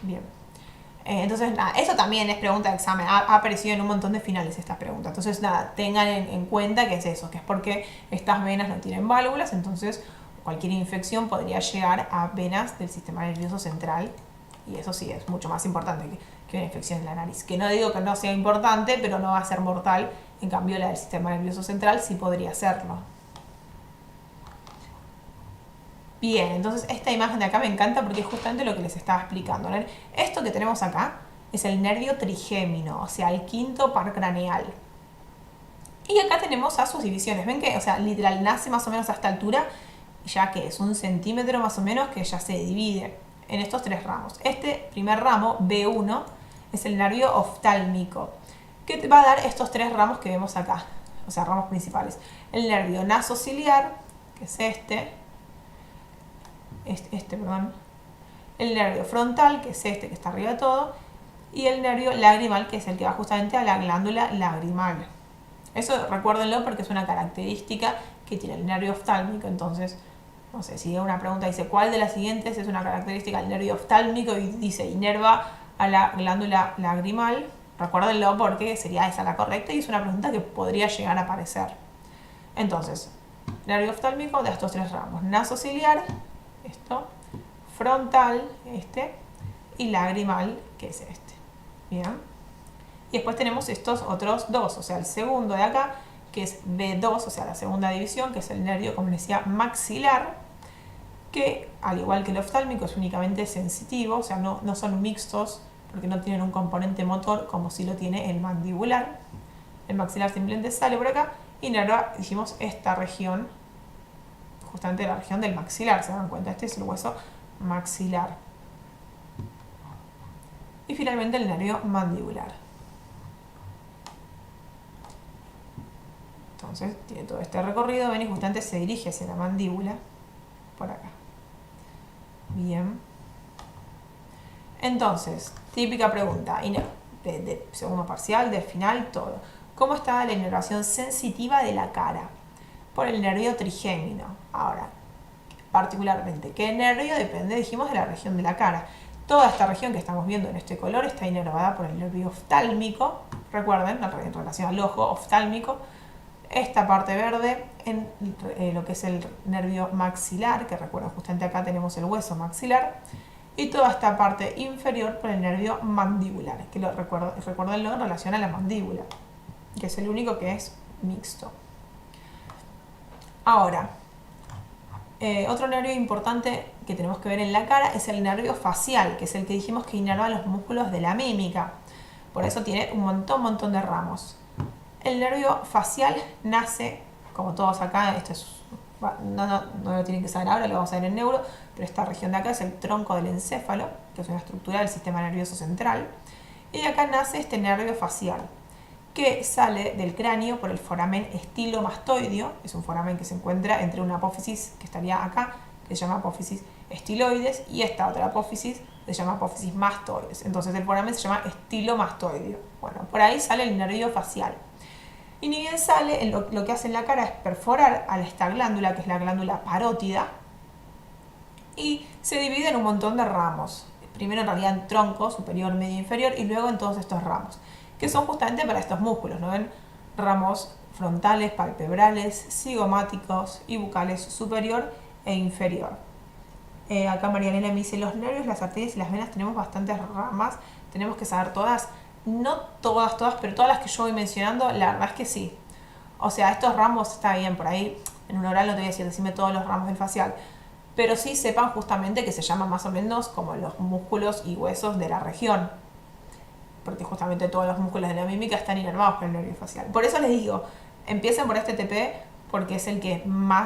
A: Bien. Entonces, nada, eso también es pregunta de examen. Ha aparecido en un montón de finales esta pregunta. Entonces, nada, tengan en cuenta que es eso, que es porque estas venas no tienen válvulas, entonces cualquier infección podría llegar a venas del sistema nervioso central. Y eso sí, es mucho más importante que una infección en la nariz. Que no digo que no sea importante, pero no va a ser mortal. En cambio, la del sistema nervioso central sí podría serlo. Bien, entonces esta imagen de acá me encanta porque es justamente lo que les estaba explicando, ¿no? Esto que tenemos acá es el nervio trigémino, o sea, el quinto par craneal. Y acá tenemos a sus divisiones. Ven que, o sea, literal nace más o menos a esta altura, ya que es 1 centímetro más o menos, que ya se divide en estos 3 ramos. Este primer ramo, B1, es el nervio oftálmico, que te va a dar estos 3 ramos que vemos acá, o sea, ramos principales. El nervio nasociliar, que es el nervio frontal, que es este que está arriba de todo, y el nervio lagrimal, que es el que va justamente a la glándula lagrimal. Eso recuérdenlo porque es una característica que tiene el nervio oftálmico. Entonces, no sé, si una pregunta dice ¿cuál de las siguientes es una característica del nervio oftálmico? Y dice inerva a la glándula lagrimal, recuérdenlo porque sería esa la correcta y es una pregunta que podría llegar a aparecer. Entonces, nervio oftálmico de estos 3 ramos: nasociliar, esto, frontal, y lagrimal, que es este. Bien. Y después tenemos estos otros 2, o sea, el segundo de acá, que es B2, o sea, la segunda división, que es el nervio, como les decía, maxilar, que al igual que el oftálmico es únicamente sensitivo, o sea, no son mixtos, porque no tienen un componente motor como si lo tiene el mandibular. El maxilar simplemente sale por acá y inerva, dijimos, esta región, justamente la región del maxilar, se dan cuenta, este es el hueso maxilar. Y finalmente el nervio mandibular. Entonces tiene todo este recorrido, ven, y justamente se dirige hacia la mandíbula, por acá. Bien. Entonces, típica pregunta, de segundo parcial, del final, todo. ¿Cómo está la inervación sensitiva de la cara? Por el nervio trigémino. Ahora, particularmente, ¿qué nervio? Depende, dijimos, de la región de la cara. Toda esta región que estamos viendo en este color está inervada por el nervio oftálmico. Recuerden, en relación al ojo, oftálmico. Esta parte verde en lo que es el nervio maxilar, que recuerden, justamente acá tenemos el hueso maxilar. Y toda esta parte inferior por el nervio mandibular, que recuérdenlo en relación a la mandíbula, que es el único que es mixto. Ahora, otro nervio importante que tenemos que ver en la cara es el nervio facial, que es el que dijimos que inerva los músculos de la mímica. Por eso tiene un montón de ramos. El nervio facial nace, como todos acá, esto es, no lo tienen que saber ahora, lo vamos a ver en neuro, pero esta región de acá es el tronco del encéfalo, que es una estructura del sistema nervioso central. Y de acá nace este nervio facial, que sale del cráneo por el foramen estilomastoideo. Es un foramen que se encuentra entre una apófisis que estaría acá, que se llama apófisis estiloides, y esta otra apófisis se llama apófisis mastoides. Entonces el foramen se llama estilomastoideo. Bueno, por ahí sale el nervio facial. Y ni bien sale, lo que hace en la cara es perforar a esta glándula, que es la glándula parótida, y se divide en un montón de ramos. Primero en realidad en tronco, superior, medio, inferior, y luego en todos estos ramos, que son justamente para estos músculos, ¿no ven? Ramos frontales, palpebrales, cigomáticos y bucales superior e inferior. Acá María Elena me dice, los nervios, las arterias y las venas tenemos bastantes ramas, tenemos que saber todas. No todas, pero todas las que yo voy mencionando, la verdad es que sí. O sea, estos ramos está bien, por ahí en un oral no te voy a decir, decime todos los ramos del facial, pero sí sepan justamente que se llaman más o menos como los músculos y huesos de la región. porque justamente todos los músculos de la mímica están inervados por el nervio facial. Por eso les digo, empiecen por este TP porque es el que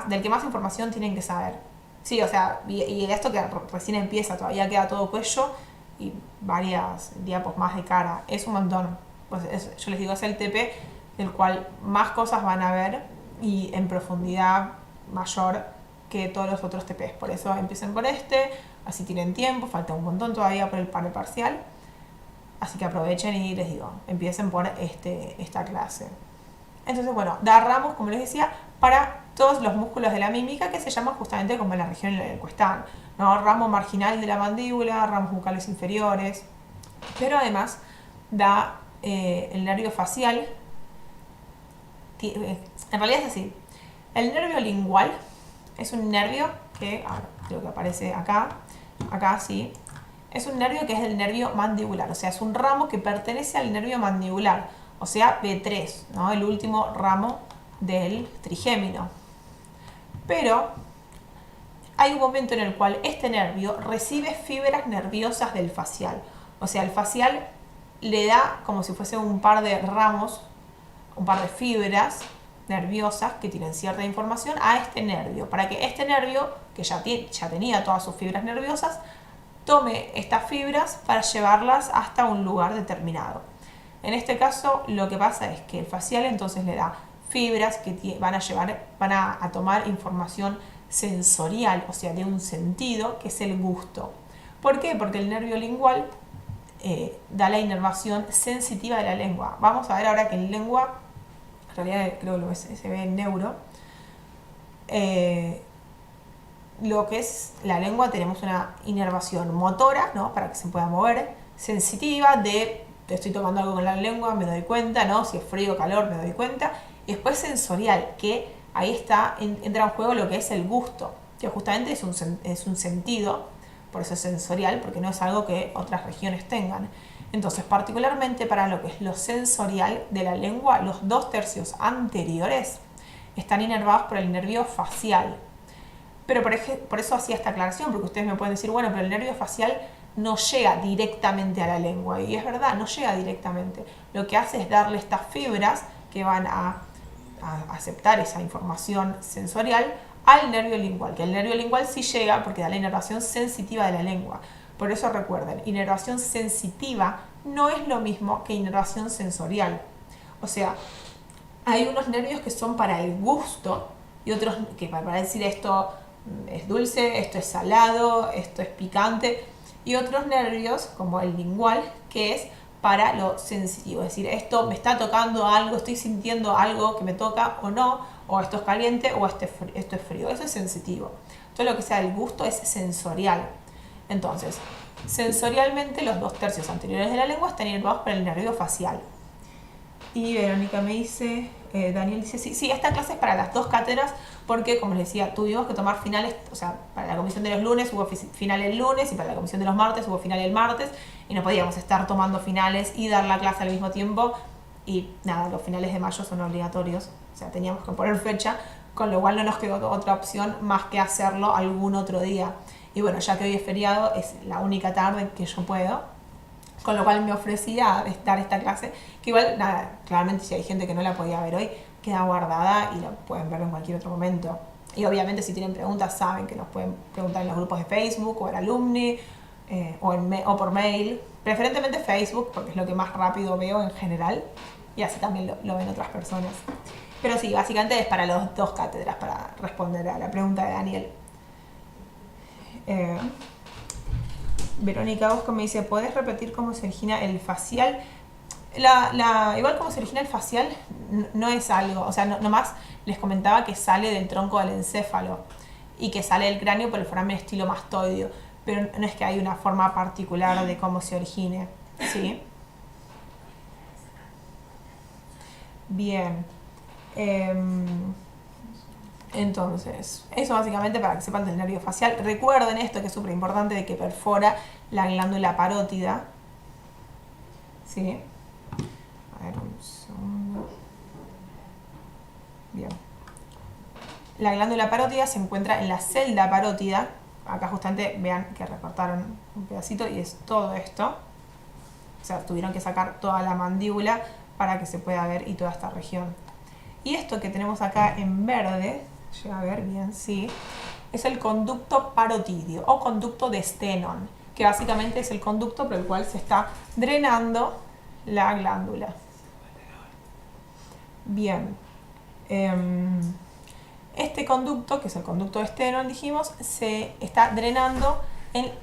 A: del que más información tienen que saber. Sí, o sea, y esto que recién empieza, todavía queda todo cuello y varias diapos más de cara. Es un montón. Pues yo les digo, es el TP del cual más cosas van a ver y en profundidad mayor que todos los otros TPs. Por eso empiecen por este, así tienen tiempo, falta un montón todavía por el par parcial. Así que aprovechen y les digo, empiecen por esta clase. Entonces, bueno, da ramos, como les decía, para todos los músculos de la mímica que se llaman justamente como la región en la que están, ¿no? Ramo marginal de la mandíbula, ramos bucales inferiores, pero además da el nervio facial. En realidad es así. El nervio lingual es un nervio que, creo que aparece acá sí, es un nervio que es el nervio mandibular, o sea, es un ramo que pertenece al nervio mandibular, o sea, B3, ¿no? El último ramo del trigémino. Pero hay un momento en el cual este nervio recibe fibras nerviosas del facial, o sea, el facial le da como si fuese un par de ramos, un par de fibras nerviosas que tienen cierta información a este nervio, para que este nervio, que ya tenía todas sus fibras nerviosas, tome estas fibras para llevarlas hasta un lugar determinado. En este caso, lo que pasa es que el facial entonces le da fibras que van a tomar información sensorial, o sea, de un sentido, que es el gusto. ¿Por qué? Porque el nervio lingual da la inervación sensitiva de la lengua. Vamos a ver ahora que en lengua, en realidad creo que se ve en neuro, lo que es la lengua, tenemos una inervación motora, ¿no? Para que se pueda mover, sensitiva de estoy tocando algo con la lengua, me doy cuenta, ¿no? Si es frío o calor, me doy cuenta. Y después sensorial, que ahí entra en juego lo que es el gusto, que justamente es un sentido, por eso es sensorial, porque no es algo que otras regiones tengan. Entonces, particularmente para lo que es lo sensorial de la lengua, los 2/3 anteriores están inervados por el nervio facial. Pero por eso hacía esta aclaración, porque ustedes me pueden decir, bueno, pero el nervio facial no llega directamente a la lengua. Y es verdad, no llega directamente. Lo que hace es darle estas fibras que van a aceptar esa información sensorial al nervio lingual, que el nervio lingual sí llega porque da la inervación sensitiva de la lengua. Por eso recuerden, inervación sensitiva no es lo mismo que inervación sensorial. O sea, hay unos nervios que son para el gusto y otros que para decir esto es dulce, esto es salado, esto es picante, y otros nervios como el lingual que es para lo sensitivo, es decir, esto me está tocando algo, estoy sintiendo algo que me toca o no, o esto es caliente o esto es frío, eso es sensitivo. Todo lo que sea el gusto es sensorial. Entonces, sensorialmente los 2/3 anteriores de la lengua están inervados por el nervio facial. Y Verónica me dice, Daniel dice, sí, esta clase es para las 2 cátedras porque, como les decía, tuvimos que tomar finales, o sea, para la comisión de los lunes hubo final el lunes y para la comisión de los martes hubo final el martes y no podíamos estar tomando finales y dar la clase al mismo tiempo y nada, los finales de mayo son obligatorios, o sea, teníamos que poner fecha, con lo cual no nos quedó otra opción más que hacerlo algún otro día. Y bueno, ya que hoy es feriado, es la única tarde que yo puedo, con lo cual me ofrecía dar esta clase, que igual, nada, claramente si hay gente que no la podía ver hoy, queda guardada y la pueden ver en cualquier otro momento. Y obviamente si tienen preguntas saben que nos pueden preguntar en los grupos de Facebook o en Alumni o por mail, preferentemente Facebook porque es lo que más rápido veo en general y así también lo ven otras personas. Pero sí, básicamente es para las 2 cátedras para responder a la pregunta de Daniel. Verónica Bosco me dice, ¿podés repetir cómo se origina el facial? Igual como se origina el facial no es algo, o sea, nomás les comentaba que sale del tronco del encéfalo y que sale del cráneo por el foramen estilomastoideo, pero no es que hay una forma particular de cómo se origine, ¿sí? Bien. Entonces, eso básicamente para que sepan del nervio facial. Recuerden esto que es súper importante de que perfora la glándula parótida. ¿Sí? A ver, un segundo. Bien. La glándula parótida se encuentra en la celda parótida. Acá justamente vean que recortaron un pedacito y es todo esto. O sea, tuvieron que sacar toda la mandíbula para que se pueda ver y toda esta región. Y esto que tenemos acá en verde, llega a ver bien, sí, es el conducto parotidio o conducto de Stenon, que básicamente es el conducto por el cual se está drenando la glándula. Bien. Este conducto, que es el conducto de Stenon, dijimos, se está drenando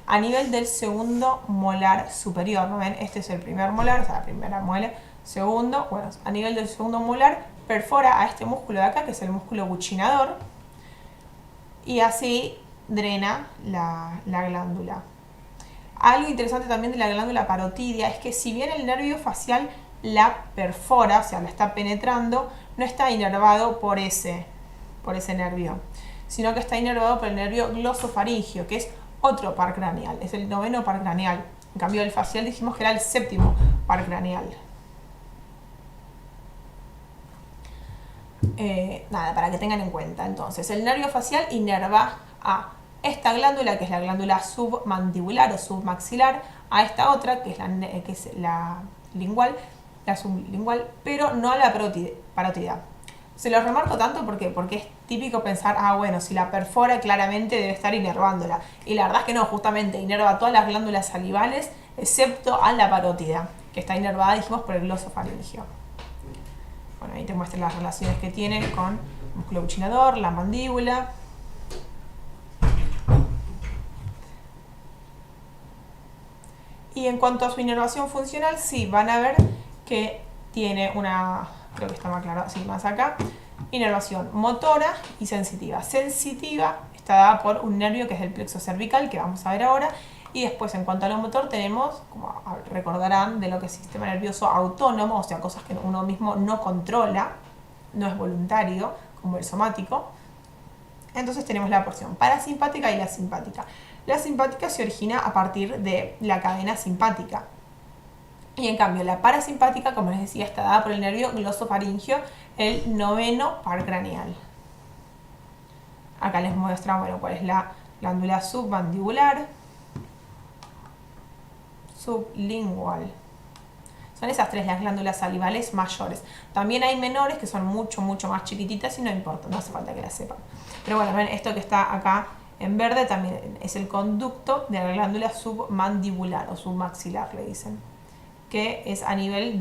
A: a nivel del segundo molar superior, ¿no ven? Este es el primer molar, o sea, la primera muela, segundo, bueno, a nivel del segundo molar, perfora a este músculo de acá, que es el músculo buccinador, y así drena la glándula. Algo interesante también de la glándula parotidia es que si bien el nervio facial la perfora, o sea, la está penetrando, no está inervado por ese nervio, sino que está inervado por el nervio glosofaringio, que es otro par craneal, es el 9º par craneal. En cambio, el facial dijimos que era el 7º par craneal. Nada, para que tengan en cuenta. Entonces, el nervio facial inerva a esta glándula, que es la glándula submandibular o submaxilar, a esta otra, que es la lingual, la sublingual, pero no a la parótida. Se lo remarco tanto porque es típico pensar, bueno, si la perfora claramente debe estar inervándola. Y la verdad es que no, justamente inerva todas las glándulas salivales, excepto a la parótida, que está inervada, dijimos, por el glosofaringio. Bueno, ahí te muestran las relaciones que tiene con el músculo buccinador, la mandíbula. Y en cuanto a su inervación funcional, sí, van a ver que tiene una, creo que está más claro, sí, más acá, inervación motora y sensitiva. Sensitiva está dada por un nervio que es el plexo cervical, que vamos a ver ahora, y después en cuanto a lo motor tenemos, como recordarán, de lo que es sistema nervioso autónomo, o sea, cosas que uno mismo no controla, no es voluntario, como el somático. Entonces tenemos la porción parasimpática y la simpática. La simpática se origina a partir de la cadena simpática. Y en cambio, la parasimpática, como les decía, está dada por el nervio glosofaringio, el 9º par craneal. Acá les muestra, bueno, cuál es la glándula submandibular, sublingual. Son esas tres las glándulas salivales mayores. También hay menores que son mucho más chiquititas y no importa, no hace falta que las sepan. Pero bueno, ven, esto que está acá en verde también es el conducto de la glándula submandibular o submaxilar, le dicen, que es a nivel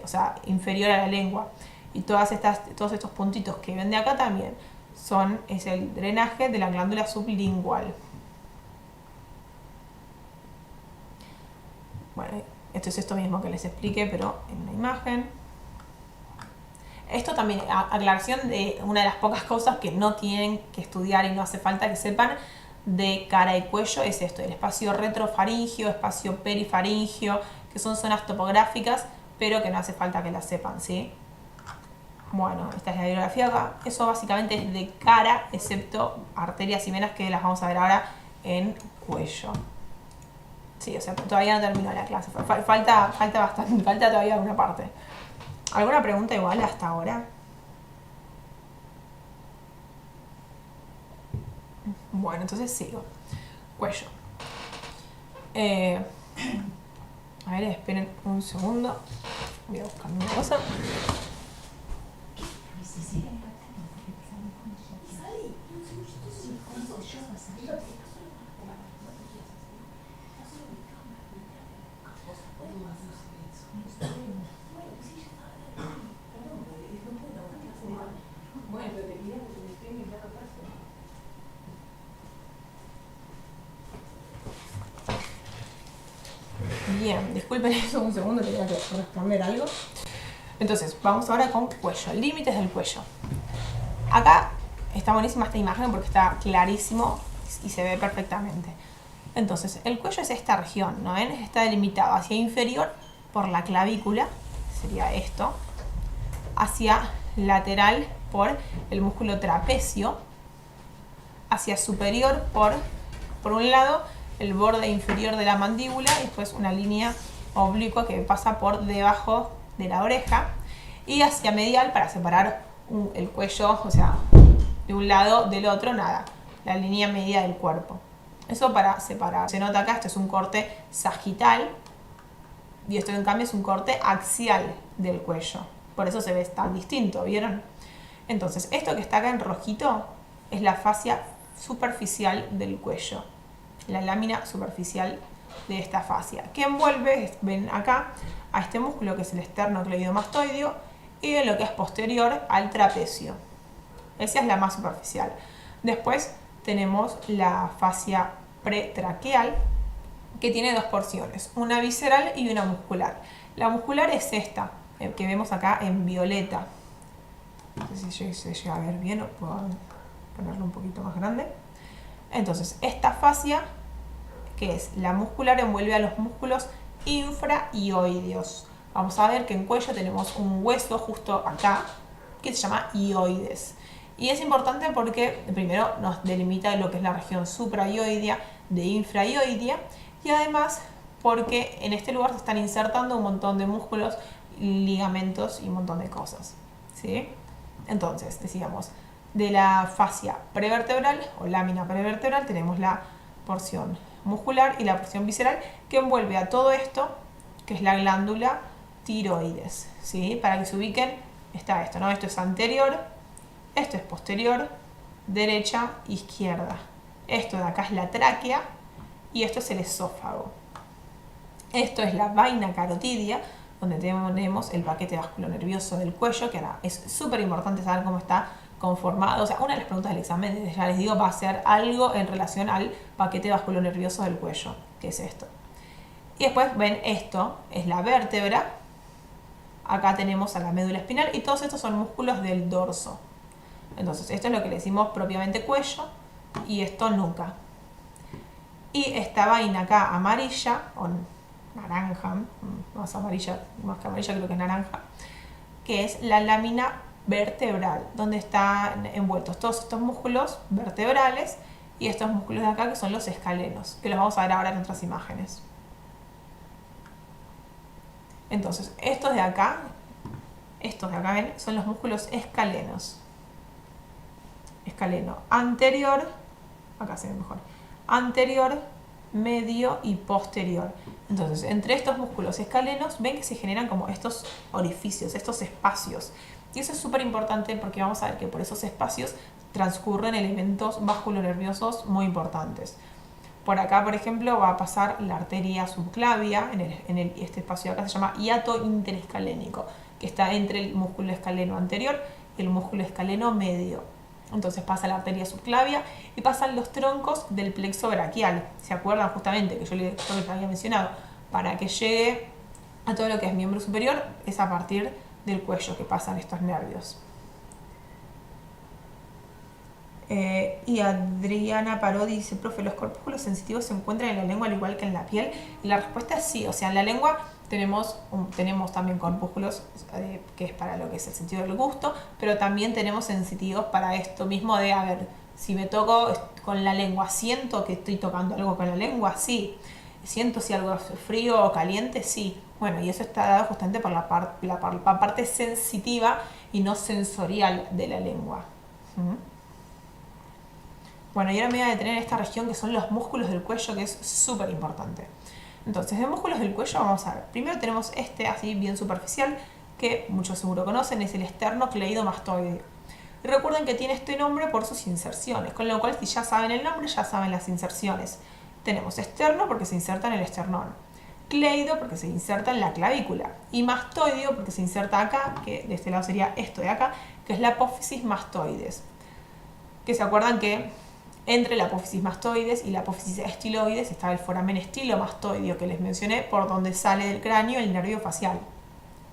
A: o sea, inferior a la lengua. Y todos estos puntitos que ven de acá también es el drenaje de la glándula sublingual. Bueno, esto es esto mismo que les expliqué, pero en una imagen. Esto también, aclaración de una de las pocas cosas que no tienen que estudiar y no hace falta que sepan de cara y cuello, es esto, el espacio retrofaringio, espacio perifaringio, que son zonas topográficas, pero que no hace falta que las sepan, ¿sí? Bueno, esta es la bibliografía acá. Eso básicamente es de cara, excepto arterias y venas, que las vamos a ver ahora en cuello. Sí, o sea, todavía no terminó la clase. Falta bastante, falta todavía alguna parte. ¿Alguna pregunta igual hasta ahora? Bueno, entonces sigo. Cuello. A ver, esperen un segundo. Voy a buscar una cosa. Bien, disculpen eso un segundo, tenía que responder algo. Entonces, vamos ahora con cuello, límites del cuello. Acá está buenísima esta imagen porque está clarísimo y se ve perfectamente. Entonces, el cuello es esta región, ¿no ven? Está delimitado hacia inferior por la clavícula, sería esto, hacia lateral por el músculo trapecio, hacia superior por un lado el borde inferior de la mandíbula y después una línea oblicua que pasa por debajo de la oreja, y hacia medial para separar el cuello, o sea, de un lado del otro, nada, la línea media del cuerpo. Eso para separar. Se nota acá, esto es un corte sagital, Y esto en cambio es un corte axial del cuello. Por eso se ve tan distinto, ¿vieron? Entonces, esto que está acá en rojito es la fascia superficial del cuello. La lámina superficial de esta fascia. Que envuelve, ven acá, a este músculo que es el esternocleidomastoideo y de lo que es posterior al trapecio. Esa es la más superficial. Después tenemos la fascia pretraqueal, que tiene dos porciones, una visceral y una muscular. La muscular es esta, que vemos acá en violeta. No sé si se llega a ver bien o puedo ponerlo un poquito más grande. Entonces, esta fascia, que es la muscular, envuelve a los músculos infraioideos. Vamos a ver que en cuello tenemos un hueso justo acá, que se llama ioides. Y es importante porque primero nos delimita lo que es la región supraioidea de infraioidea, y además porque en este lugar se están insertando un montón de músculos, ligamentos y un montón de cosas, ¿sí? Entonces, decíamos, de la fascia prevertebral o lámina prevertebral tenemos la porción muscular y la porción visceral que envuelve a todo esto, que es la glándula tiroides, ¿sí? Para que se ubiquen, está esto, ¿no? Esto es anterior, esto es posterior, derecha, izquierda. Esto de acá es la tráquea y esto es el esófago. Esto es la vaina carotidia, donde tenemos el paquete vasculonervioso del cuello, que ahora es súper importante saber cómo está conformado. O sea, una de las preguntas del examen, ya les digo, va a ser algo en relación al paquete vasculonervioso del cuello, que es esto. Y después ven, esto es la vértebra. Acá tenemos a la médula espinal y todos estos son músculos del dorso. Entonces, esto es lo que le decimos propiamente cuello y esto nuca. Y esta vaina acá amarilla, o naranja, más amarilla, más que amarilla creo que es naranja, que es la lámina vertebral, donde están envueltos todos estos músculos vertebrales y estos músculos de acá que son los escalenos, que los vamos a ver ahora en otras imágenes. Entonces, estos de acá, ven, son los músculos escalenos. Escaleno anterior, acá se ve mejor, anterior, medio y posterior. Entonces, entre estos músculos escalenos, ven que se generan como estos orificios, estos espacios. Y eso es súper importante porque vamos a ver que por esos espacios transcurren elementos vasculonerviosos muy importantes. Por acá, por ejemplo, va a pasar la arteria subclavia, este espacio de acá se llama hiato interescalénico, que está entre el músculo escaleno anterior y el músculo escaleno medio. Entonces pasa la arteria subclavia y pasan los troncos del plexo braquial. ¿Se acuerdan justamente que yo les había mencionado? Para que llegue a todo lo que es miembro superior, es a partir del cuello que pasan estos nervios. Y Adriana Parodi dice, profe, ¿los corpúsculos sensitivos se encuentran en la lengua al igual que en la piel? Y la respuesta es sí, o sea, en la lengua tenemos también corpúsculos que es para lo que es el sentido del gusto, pero también tenemos sensitivos para esto mismo de, a ver, si me toco con la lengua, ¿siento que estoy tocando algo con la lengua? Sí. ¿Siento si algo es frío o caliente? Sí. Bueno, y eso está dado justamente por la parte sensitiva y no sensorial de la lengua. Bueno, y ahora me voy a detener en esta región que son los músculos del cuello, que es súper importante. Entonces, de músculos del cuello vamos a ver. Primero tenemos este así bien superficial, que muchos seguro conocen, es el esternocleidomastoideo. Y recuerden que tiene este nombre por sus inserciones, con lo cual si ya saben el nombre, ya saben las inserciones. Tenemos externo porque se inserta en el esternón, cleido porque se inserta en la clavícula y mastoideo porque se inserta acá, que de este lado sería esto de acá, que es la apófisis mastoides. Que se acuerdan que entre la apófisis mastoides y la apófisis estiloides está el foramen estilomastoideo que les mencioné, por donde sale del cráneo el nervio facial,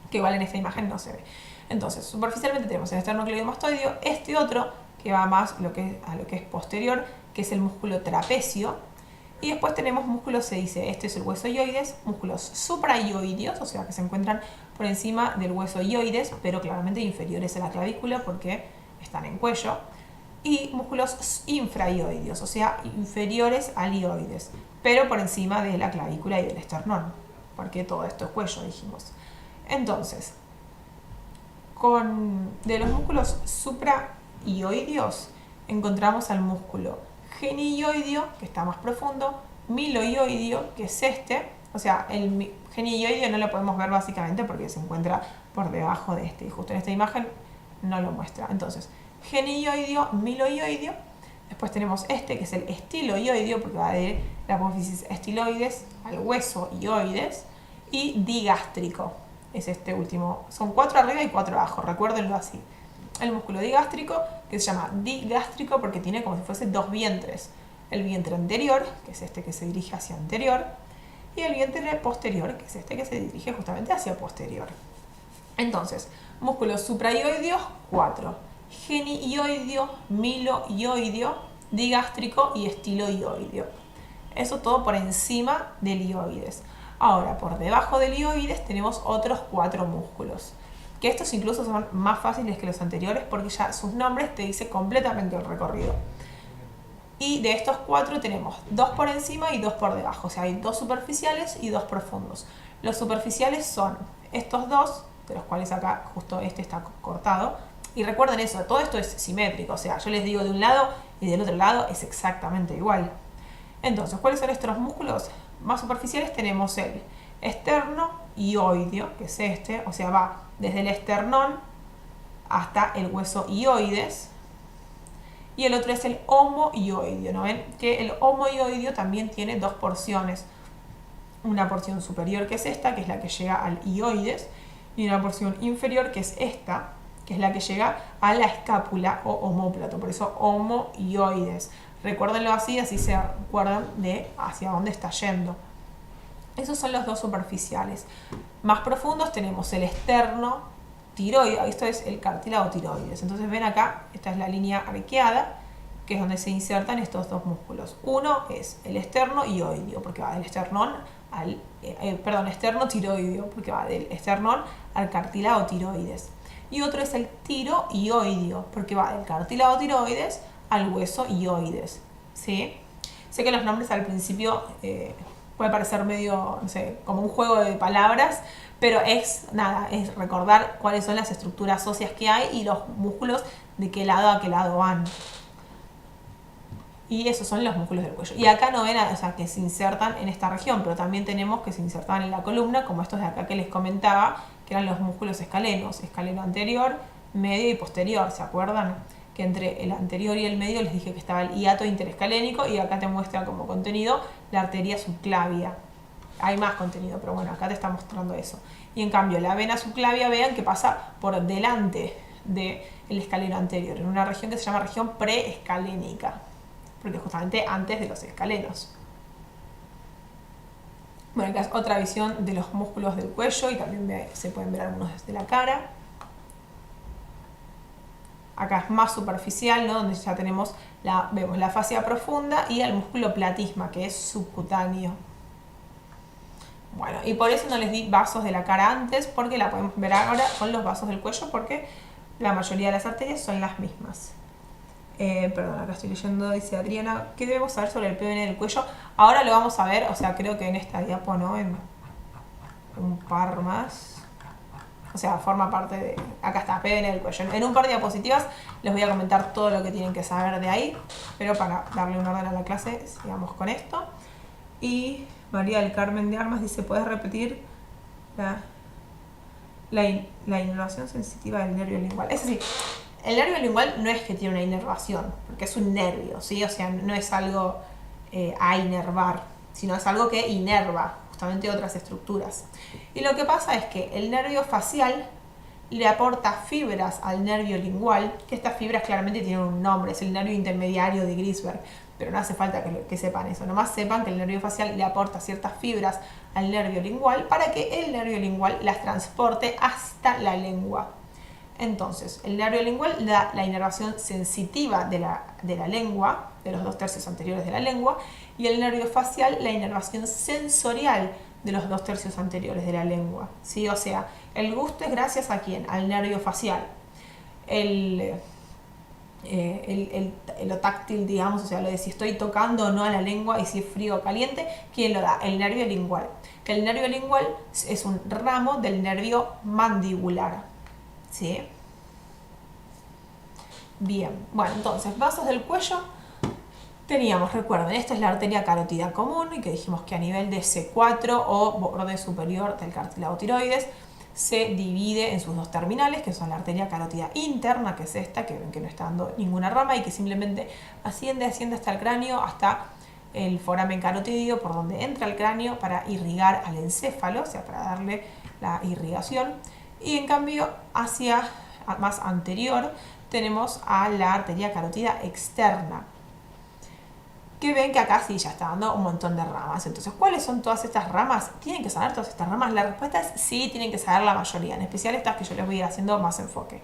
A: que igual en esta imagen no se ve. Entonces, superficialmente tenemos el esternocleidomastoideo, este otro que va más a lo que es posterior, que es el músculo trapecio. Y después tenemos músculos, se dice, este es el hueso ioides, músculos supraioideos, o sea que se encuentran por encima del hueso ioides, pero claramente inferiores a la clavícula porque están en cuello. Y músculos infraioideos, o sea, inferiores al ioides, pero por encima de la clavícula y del esternón, porque todo esto es cuello, dijimos. Entonces, de los músculos supraioideos encontramos al músculo genioideo, que está más profundo, miloioideo, que es este, O sea, el genioideo no lo podemos ver básicamente porque se encuentra por debajo de este. Y justo en esta imagen no lo muestra. Entonces, genioideo, miloioideo. Después tenemos este que es el estiloioideo porque va de la apófisis estiloides al hueso ioides. Y digástrico es este último. Son 4 arriba y 4 abajo, recuérdenlo así. El músculo digástrico, que se llama digástrico porque tiene como si fuese 2 vientres. El vientre anterior, que es este que se dirige hacia anterior, y el vientre posterior, que es este que se dirige justamente hacia posterior. Entonces, músculos supraioideos, 4. Genioideo, miloioideo, digástrico y estiloioideo. Eso todo por encima del ioides. Ahora, por debajo del ioides tenemos otros 4 músculos. Que estos incluso son más fáciles que los anteriores porque ya sus nombres te dicen completamente el recorrido. Y de estos 4 tenemos 2 por encima y 2 por debajo. O sea, hay 2 superficiales y 2 profundos. Los superficiales son estos 2, de los cuales acá justo este está cortado. Y recuerden eso, todo esto es simétrico. O sea, yo les digo de un lado y del otro lado es exactamente igual. Entonces, ¿cuáles son estos músculos más superficiales? Tenemos el esternoioideo, que es este. O sea, va desde el esternón hasta el hueso ioides. Y el otro es el homoioideo, ¿no ven? Que el homoioideo también tiene 2 porciones. Una porción superior, que es esta, que es la que llega al ioides, y una porción inferior, que es esta, que es la que llega a la escápula o omóplato. Por eso homoioides. Recuérdenlo así, así se acuerdan de hacia dónde está yendo. Esos son los 2 superficiales. Más profundos tenemos el esterno tiroides, esto es el cartílago tiroides. Entonces ven acá, esta es la línea arqueada, que es donde se insertan estos 2 músculos. Uno es el esternoioideo, porque va del esternón al, esternotiroideo, porque va del esternón al cartílago tiroides. Y otro es el tiroioideo, porque va del cartílago tiroides al hueso ioides. ¿Sí? Sé que los nombres al principio puede parecer medio, no sé, como un juego de palabras, pero es nada, es recordar cuáles son las estructuras óseas que hay y los músculos de qué lado a qué lado van. Y esos son los músculos del cuello. Y acá no ven, o sea, que se insertan en esta región, pero también tenemos que se insertan en la columna, como estos de acá que les comentaba, que eran los músculos escalenos, escaleno anterior, medio y posterior, ¿se acuerdan? Que entre el anterior y el medio les dije que estaba el hiato interescalénico y acá te muestra como contenido la arteria subclavia. Hay más contenido, pero bueno, acá te está mostrando eso. Y en cambio, la vena subclavia, vean que pasa por delante del escaleno anterior, en una región que se llama región preescalénica, porque justamente antes de los escalenos. Bueno, acá es otra visión de los músculos del cuello y también se pueden ver algunos desde la cara. Acá es más superficial, ¿no? Donde ya vemos la fascia profunda y el músculo platisma, que es subcutáneo. Bueno, y por eso no les di vasos de la cara antes, porque la podemos ver ahora con los vasos del cuello, porque la mayoría de las arterias son las mismas. Perdón, acá estoy leyendo, dice Adriana, ¿qué debemos saber sobre el PVN del cuello? Ahora lo vamos a ver, o sea, creo que en esta diapo, ¿no? En un par más. O sea, forma parte de... Acá está, PVN del cuello. En un par de diapositivas les voy a comentar todo lo que tienen que saber de ahí, pero para darle un orden a la clase, sigamos con esto. Y María del Carmen de Armas dice, ¿puedes repetir la inervación sensitiva del nervio lingual? Es decir, el nervio lingual no es que tiene una inervación, porque es un nervio, ¿sí? O sea, no es algo a inervar, sino es algo que inerva justamente otras estructuras. Y lo que pasa es que el nervio facial le aporta fibras al nervio lingual, que estas fibras claramente tienen un nombre, es el nervio intermediario de Grisberg, pero no hace falta que sepan eso, nomás sepan que el nervio facial le aporta ciertas fibras al nervio lingual para que el nervio lingual las transporte hasta la lengua. Entonces, el nervio lingual da la inervación sensitiva de la lengua, de los 2 tercios anteriores de la lengua, y el nervio facial la inervación sensorial de los 2 tercios anteriores de la lengua. ¿Sí? O sea, el gusto es gracias a ¿quién? Al nervio facial. Lo táctil, digamos, o sea, lo de si estoy tocando o no a la lengua y si es frío o caliente, ¿quién lo da? El nervio lingual. Que el nervio lingual es un ramo del nervio mandibular. ¿Sí? Bien, bueno, entonces, vasos del cuello. Teníamos, recuerden, esta es la arteria carótida común y que dijimos que a nivel de C4 o borde superior del cartílago tiroides se divide en sus dos terminales, que son la arteria carótida interna, que es esta, que ven que no está dando ninguna rama y que simplemente asciende hasta el cráneo, hasta el foramen carotídeo, por donde entra el cráneo para irrigar al encéfalo, o sea, para darle la irrigación. Y en cambio, hacia más anterior, tenemos a la arteria carótida externa, que ven que acá sí ya está dando un montón de ramas. Entonces, ¿cuáles son todas estas ramas? ¿Tienen que saber todas estas ramas? La respuesta es sí, tienen que saber la mayoría, en especial estas que yo les voy a ir haciendo más enfoque.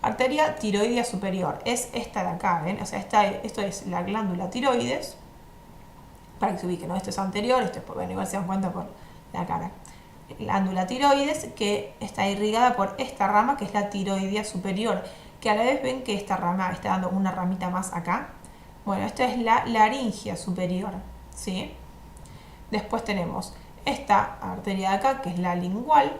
A: Arteria tiroidea superior es esta de acá, ¿ven? O sea, esto es la glándula tiroides, para que se ubiquen, ¿no? Esto es anterior, esto es, bueno, igual se dan cuenta por la cara. Glándula tiroides, que está irrigada por esta rama, que es la tiroidea superior, que a la vez ven que esta rama está dando una ramita más acá. Bueno, esta es la laringia superior, ¿sí? Después tenemos esta arteria de acá, que es la lingual.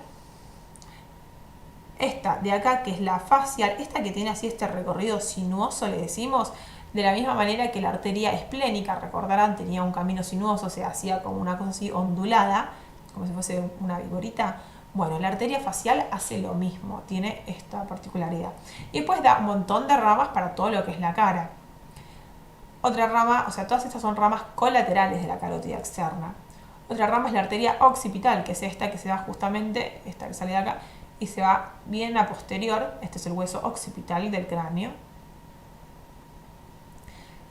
A: Esta de acá, que es la facial. Esta que tiene así este recorrido sinuoso, le decimos, de la misma manera que la arteria esplénica, recordarán, tenía un camino sinuoso, se hacía como una cosa así ondulada, como si fuese una viborita. Bueno, la arteria facial hace lo mismo, tiene esta particularidad. Y después da un montón de ramas para todo lo que es la cara. Otra rama, o sea, todas estas son ramas colaterales de la carótida externa. Otra rama es la arteria occipital, que es esta que se da justamente, esta que sale de acá, y se va bien a posterior. Este es el hueso occipital del cráneo.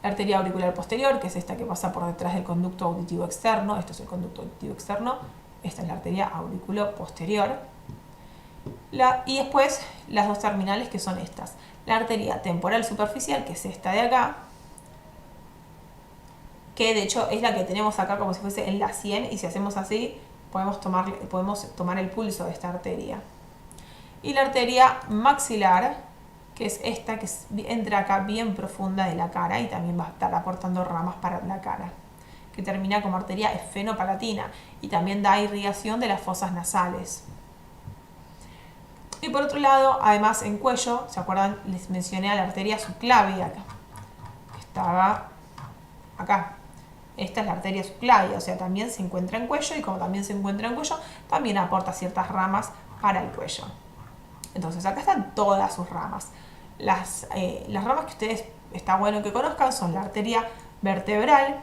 A: La arteria auricular posterior, que es esta que pasa por detrás del conducto auditivo externo. Esto es el conducto auditivo externo. Esta es la arteria auriculo posterior. Y después las dos terminales, que son estas. La arteria temporal superficial, que es esta de acá, que de hecho es la que tenemos acá como si fuese en la 100, y si hacemos así podemos tomar el pulso de esta arteria. Y la arteria maxilar, que es esta que entra acá bien profunda de la cara y también va a estar aportando ramas para la cara, que termina como arteria esfenopalatina y también da irrigación de las fosas nasales. Y por otro lado, además en cuello, ¿se acuerdan? Les mencioné a la arteria subclavia, que estaba acá. Esta es la arteria subclavia, o sea, también se encuentra en cuello, y como también se encuentra en cuello, también aporta ciertas ramas para el cuello. Entonces acá están todas sus ramas. Las ramas que ustedes está bueno que conozcan son la arteria vertebral.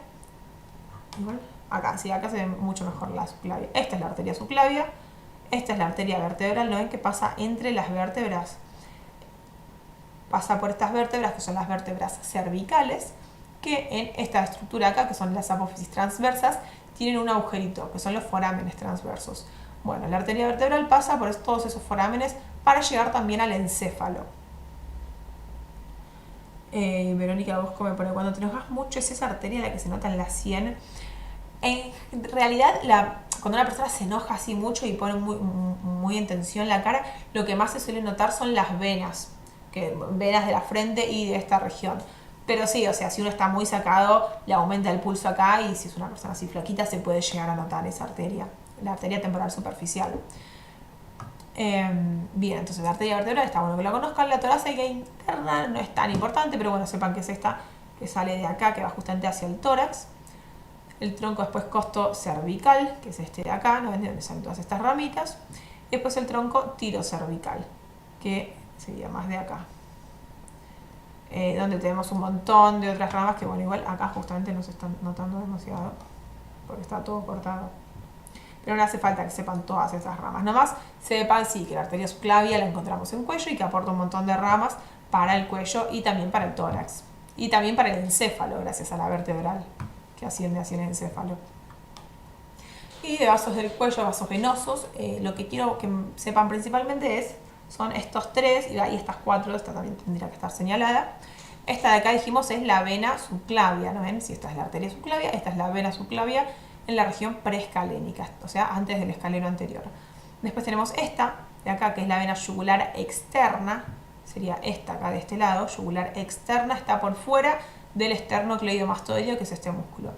A: Acá, sí, acá se ve mucho mejor la subclavia. Esta es la arteria subclavia. Esta es la arteria vertebral, ¿no ven que pasa entre las vértebras? Pasa por estas vértebras, que son las vértebras cervicales, que en esta estructura acá, que son las apófisis transversas, tienen un agujerito, que son los forámenes transversos. Bueno, la arteria vertebral pasa por todos esos forámenes para llegar también al encéfalo. Verónica Bosco me pone, cuando te enojas mucho, es esa arteria la que se nota en la 100. En realidad, cuando una persona se enoja así mucho y pone muy en tensión la cara, lo que más se suele notar son las venas, venas de la frente y de esta región. Pero sí, o sea, si uno está muy sacado, le aumenta el pulso acá, y si es una persona así flaquita, se puede llegar a notar esa arteria, la arteria temporal superficial. Bien, entonces la arteria vertebral está bueno que la conozcan. La torácica interna no es tan importante, pero bueno, sepan que es esta que sale de acá, que va justamente hacia el tórax. El tronco después costo cervical, que es este de acá, ¿no ven de dónde salen todas estas ramitas? Y después el tronco tirocervical, que sería más de acá. Donde tenemos un montón de otras ramas que, bueno, igual acá justamente no se están notando demasiado, porque está todo cortado. Pero no hace falta que sepan todas esas ramas. Nomás sepan, sí, que la arteria subclavia la encontramos en cuello y que aporta un montón de ramas para el cuello y también para el tórax. Y también para el encéfalo, gracias a la vertebral, que asciende hacia el encéfalo. Y de vasos del cuello, vasos venosos, lo que quiero que sepan principalmente son estos tres, y estas cuatro, esta también tendría que estar señalada. Esta de acá dijimos es la vena subclavia, ¿no ven? Si esta es la arteria subclavia, esta es la vena subclavia en la región preescalénica, o sea, antes del escaleno anterior. Después tenemos esta de acá, que es la vena yugular externa, sería esta acá de este lado, yugular externa, está por fuera del esternocleidomastoideo, que es este músculo.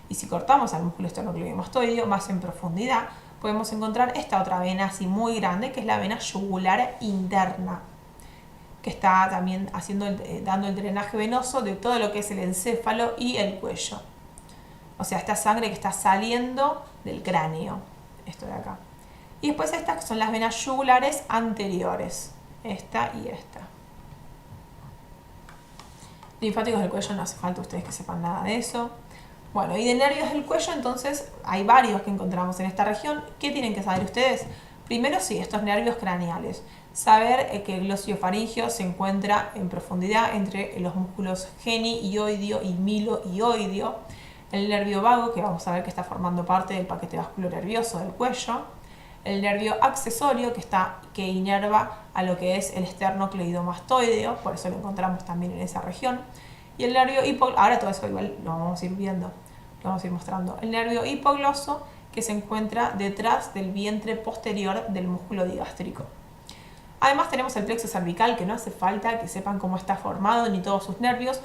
A: Y si cortamos al músculo esternocleidomastoideo más en profundidad, podemos encontrar esta otra vena así muy grande, que es la vena yugular interna, que está también dando el drenaje venoso de todo lo que es el encéfalo y el cuello. O sea, esta sangre que está saliendo del cráneo, esto de acá. Y después estas que son las venas yugulares anteriores, esta y esta. Linfáticos del cuello, no hace falta ustedes que sepan nada de eso. Bueno, y de nervios del cuello, entonces hay varios que encontramos en esta región. ¿Qué tienen que saber ustedes? Primero, sí, estos nervios craneales. Saber que el glossofaringeo se encuentra en profundidad entre los músculos geniioidio y miloioidio. El nervio vago, que vamos a ver que está formando parte del paquete vasculonervioso del cuello. El nervio accesorio, que inerva a lo que es el esternocleidomastoideo, por eso lo encontramos también en esa región. Y el nervio hipogloso, ahora todo eso igual lo vamos a ir viendo, lo vamos a ir mostrando. El nervio hipogloso, que se encuentra detrás del vientre posterior del músculo digástrico. Además tenemos el plexo cervical, que no hace falta que sepan cómo está formado ni todos sus nervios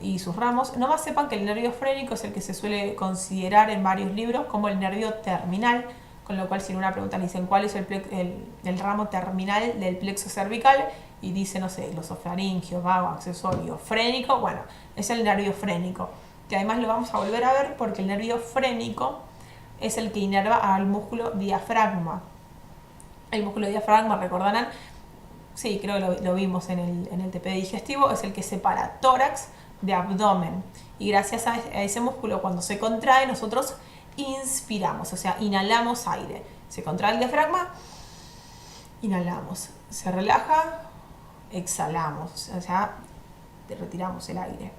A: y sus ramos. Nomás sepan que el nervio frénico es el que se suele considerar en varios libros como el nervio terminal, con lo cual si en una pregunta le dicen cuál es el ramo terminal del plexo cervical y dice, no sé, glosofaringeo, vago, accesorio, frénico, bueno, es el nervio frénico, que además lo vamos a volver a ver porque el nervio frénico es el que inerva al músculo diafragma. El músculo diafragma, recordarán, sí, creo que lo vimos en el TP digestivo, es el que separa tórax de abdomen. Y gracias a ese músculo, cuando se contrae, nosotros inspiramos, o sea, inhalamos aire. Se contrae el diafragma, inhalamos. Se relaja, exhalamos, o sea, retiramos el aire.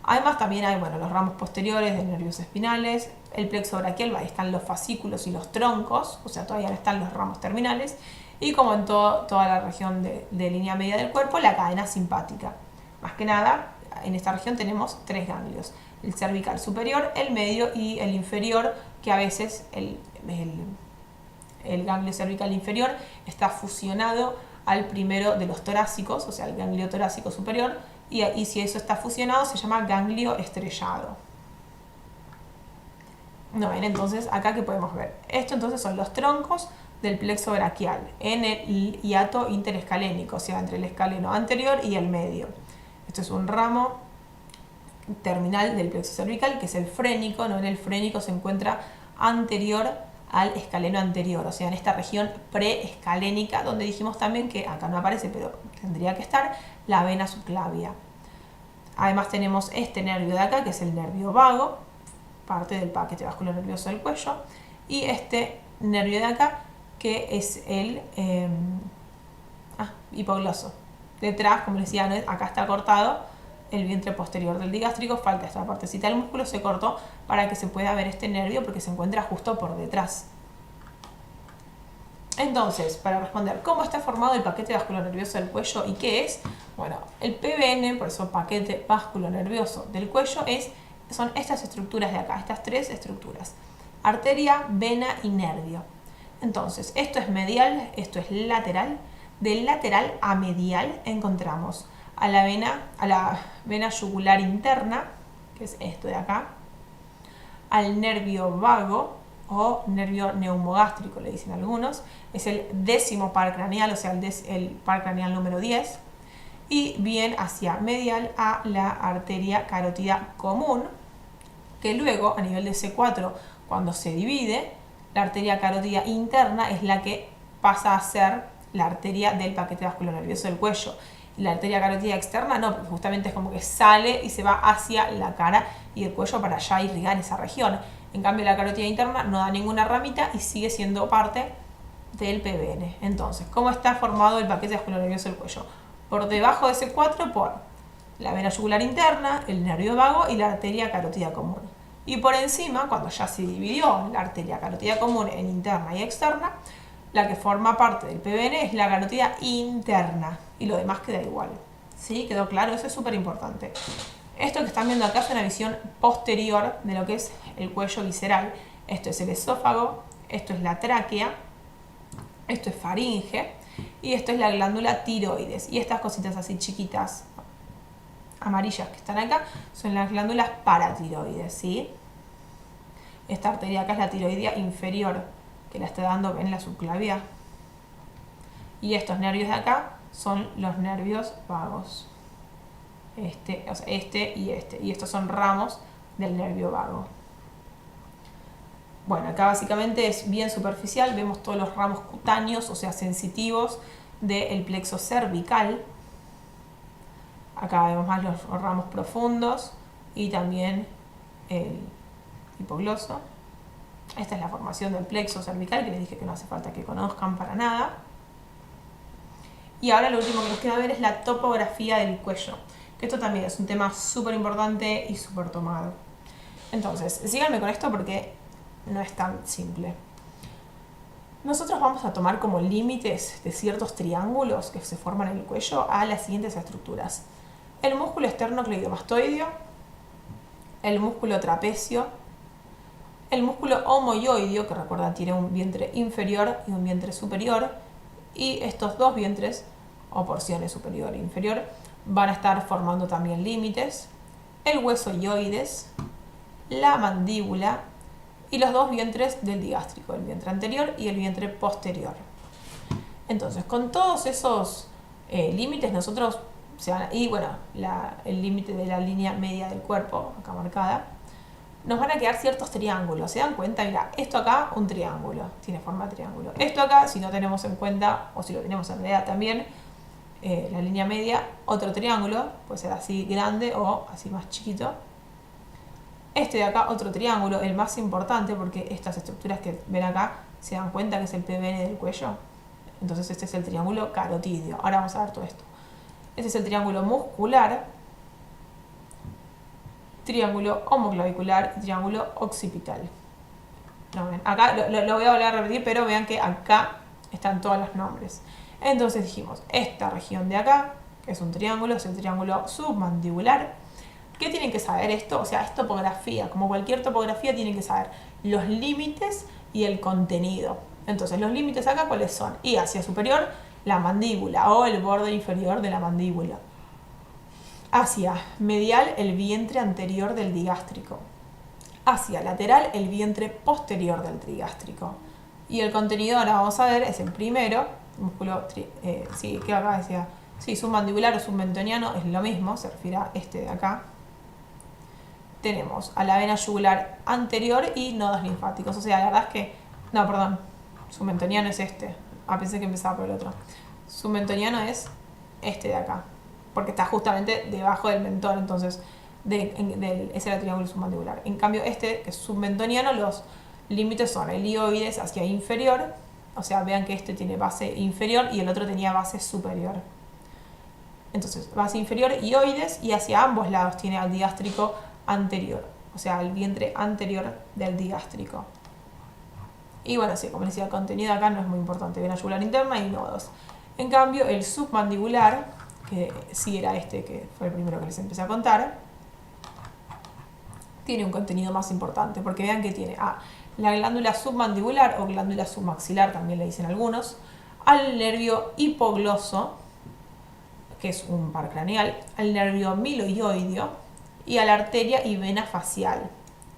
A: Además también hay, bueno, los ramos posteriores de nervios espinales, el plexo braquial, ahí están los fascículos y los troncos, o sea, todavía no están los ramos terminales, y como en toda la región de línea media del cuerpo, la cadena simpática. Más que nada, en esta región tenemos 3 ganglios, el cervical superior, el medio y el inferior, que a veces el ganglio cervical inferior está fusionado al primero de los torácicos, o sea, el ganglio torácico superior, y si eso está fusionado se llama ganglio estrellado. No, ven, entonces acá que podemos ver. Esto entonces son los troncos del plexo braquial en el hiato interescalénico, o sea, entre el escaleno anterior y el medio. Esto es un ramo terminal del plexo cervical, que es el frénico, ¿no? En el frénico se encuentra anterior al escaleno anterior, o sea, en esta región preescalénica, donde dijimos también que acá no aparece, pero tendría que estar, la vena subclavia. Además tenemos este nervio de acá, que es el nervio vago, parte del paquete vasculonervioso del cuello, y este nervio de acá, que es el hipogloso. Detrás, como les decía, acá está cortado el vientre posterior del digástrico, falta esta partecita del músculo, se cortó para que se pueda ver este nervio porque se encuentra justo por detrás. Entonces, para responder, ¿cómo está formado el paquete vasculonervioso del cuello y qué es? Bueno, el PVN, por eso paquete vasculonervioso del cuello, son estas estructuras de acá, estas 3 estructuras: arteria, vena y nervio. Entonces, esto es medial, esto es lateral. Del lateral a medial encontramos a la vena yugular interna, que es esto de acá, al nervio vago o nervio neumogástrico, le dicen algunos, es el 10º par craneal, o sea, el par craneal número 10, y bien hacia medial a la arteria carótida común, que luego a nivel de C4, cuando se divide, la arteria carótida interna es la que pasa a ser la arteria del paquete vasculonervioso del cuello. La arteria carótida externa no, porque justamente es como que sale y se va hacia la cara y el cuello para allá irrigar esa región. En cambio, la carótida interna no da ninguna ramita y sigue siendo parte del PVN. Entonces, ¿cómo está formado el paquete vasculonervioso del cuello? Por debajo de C4 por la vena yugular interna, el nervio vago y la arteria carótida común. Y por encima, cuando ya se dividió la arteria carótida común en interna y externa, la que forma parte del PVN es la carótida interna y lo demás queda igual. ¿Sí? ¿Quedó claro? Eso es súper importante. Esto que están viendo acá es una visión posterior de lo que es el cuello visceral. Esto es el esófago, esto es la tráquea, esto es faringe y esto es la glándula tiroides. Y estas cositas así chiquitas, amarillas que están acá, son las glándulas paratiroides, ¿sí? Esta arteria acá es la tiroidea inferior, que la está dando en la subclavia. Y estos nervios de acá son los nervios vagos. O sea, y estos son ramos del nervio vago. Bueno, acá básicamente es bien superficial, vemos todos los ramos cutáneos, o sea, sensitivos del plexo cervical. Acá vemos más los ramos profundos y también el hipogloso. Esta es la formación del plexo cervical, que les dije que no hace falta que conozcan para nada. Y ahora lo último que nos queda ver es la topografía del cuello, que esto también es un tema súper importante y súper tomado. Entonces, síganme con esto porque no es tan simple. Nosotros vamos a tomar como límites de ciertos triángulos que se forman en el cuello a las siguientes estructuras: el músculo esternocleidomastoideo, el músculo trapecio, el músculo homoioideo, que recuerdan tiene un vientre inferior y un vientre superior, y estos dos vientres, o porciones superior e inferior, van a estar formando también límites, el hueso ioides, la mandíbula y los dos vientres del digástrico, el vientre anterior y el vientre posterior. Entonces, con todos esos límites nosotros, y bueno, el límite de la línea media del cuerpo, acá marcada, nos van a quedar ciertos triángulos. ¿Se dan cuenta? Mira, esto acá, un triángulo, tiene forma de triángulo. Esto acá, si no tenemos en cuenta, o si lo tenemos en realidad también, la línea media, otro triángulo, puede ser así grande o así más chiquito. Este de acá, otro triángulo, el más importante, porque estas estructuras que ven acá, se dan cuenta que es el PBN del cuello. Entonces este es el triángulo carotídeo. Ahora vamos a ver todo esto. Este es el triángulo muscular, triángulo homoclavicular y triángulo occipital. ¿No ven? Acá lo voy a volver a repetir, pero vean que acá están todos los nombres. Entonces dijimos, esta región de acá, que es un triángulo, es el triángulo submandibular. ¿Qué tienen que saber esto? O sea, es topografía. Como cualquier topografía, tienen que saber los límites y el contenido. Entonces, los límites acá, ¿cuáles son? Y hacia superior, la mandíbula o el borde inferior de la mandíbula. Hacia medial, el vientre anterior del digástrico. Hacia lateral, el vientre posterior del trigástrico. Y el contenido, ahora vamos a ver, es el primero, músculo, que acá decía, submandibular o submentoniano, es lo mismo, se refiere a este de acá. Tenemos a la vena yugular anterior y nodos linfáticos. O sea, la verdad es que, no, perdón, submentoniano es este. Pensé que empezaba por el otro. Submentoniano es este de acá, porque está justamente debajo del mentón, entonces ese era el triángulo submandibular. En cambio este, que es submentoniano, los límites son el ioides hacia inferior, o sea, vean que este tiene base inferior y el otro tenía base superior. Entonces, base inferior, ioides, y hacia ambos lados tiene al digástrico anterior, o sea, el vientre anterior del digástrico. Y bueno, sí, como les decía, el contenido acá no es muy importante, vena yugular interna y nodos. En cambio, el submandibular, que sí era este que fue el primero que les empecé a contar, tiene un contenido más importante, porque vean que tiene la glándula submandibular o glándula submaxilar, también le dicen algunos, al nervio hipogloso, que es un par craneal, al nervio miloioideo y a la arteria y vena facial.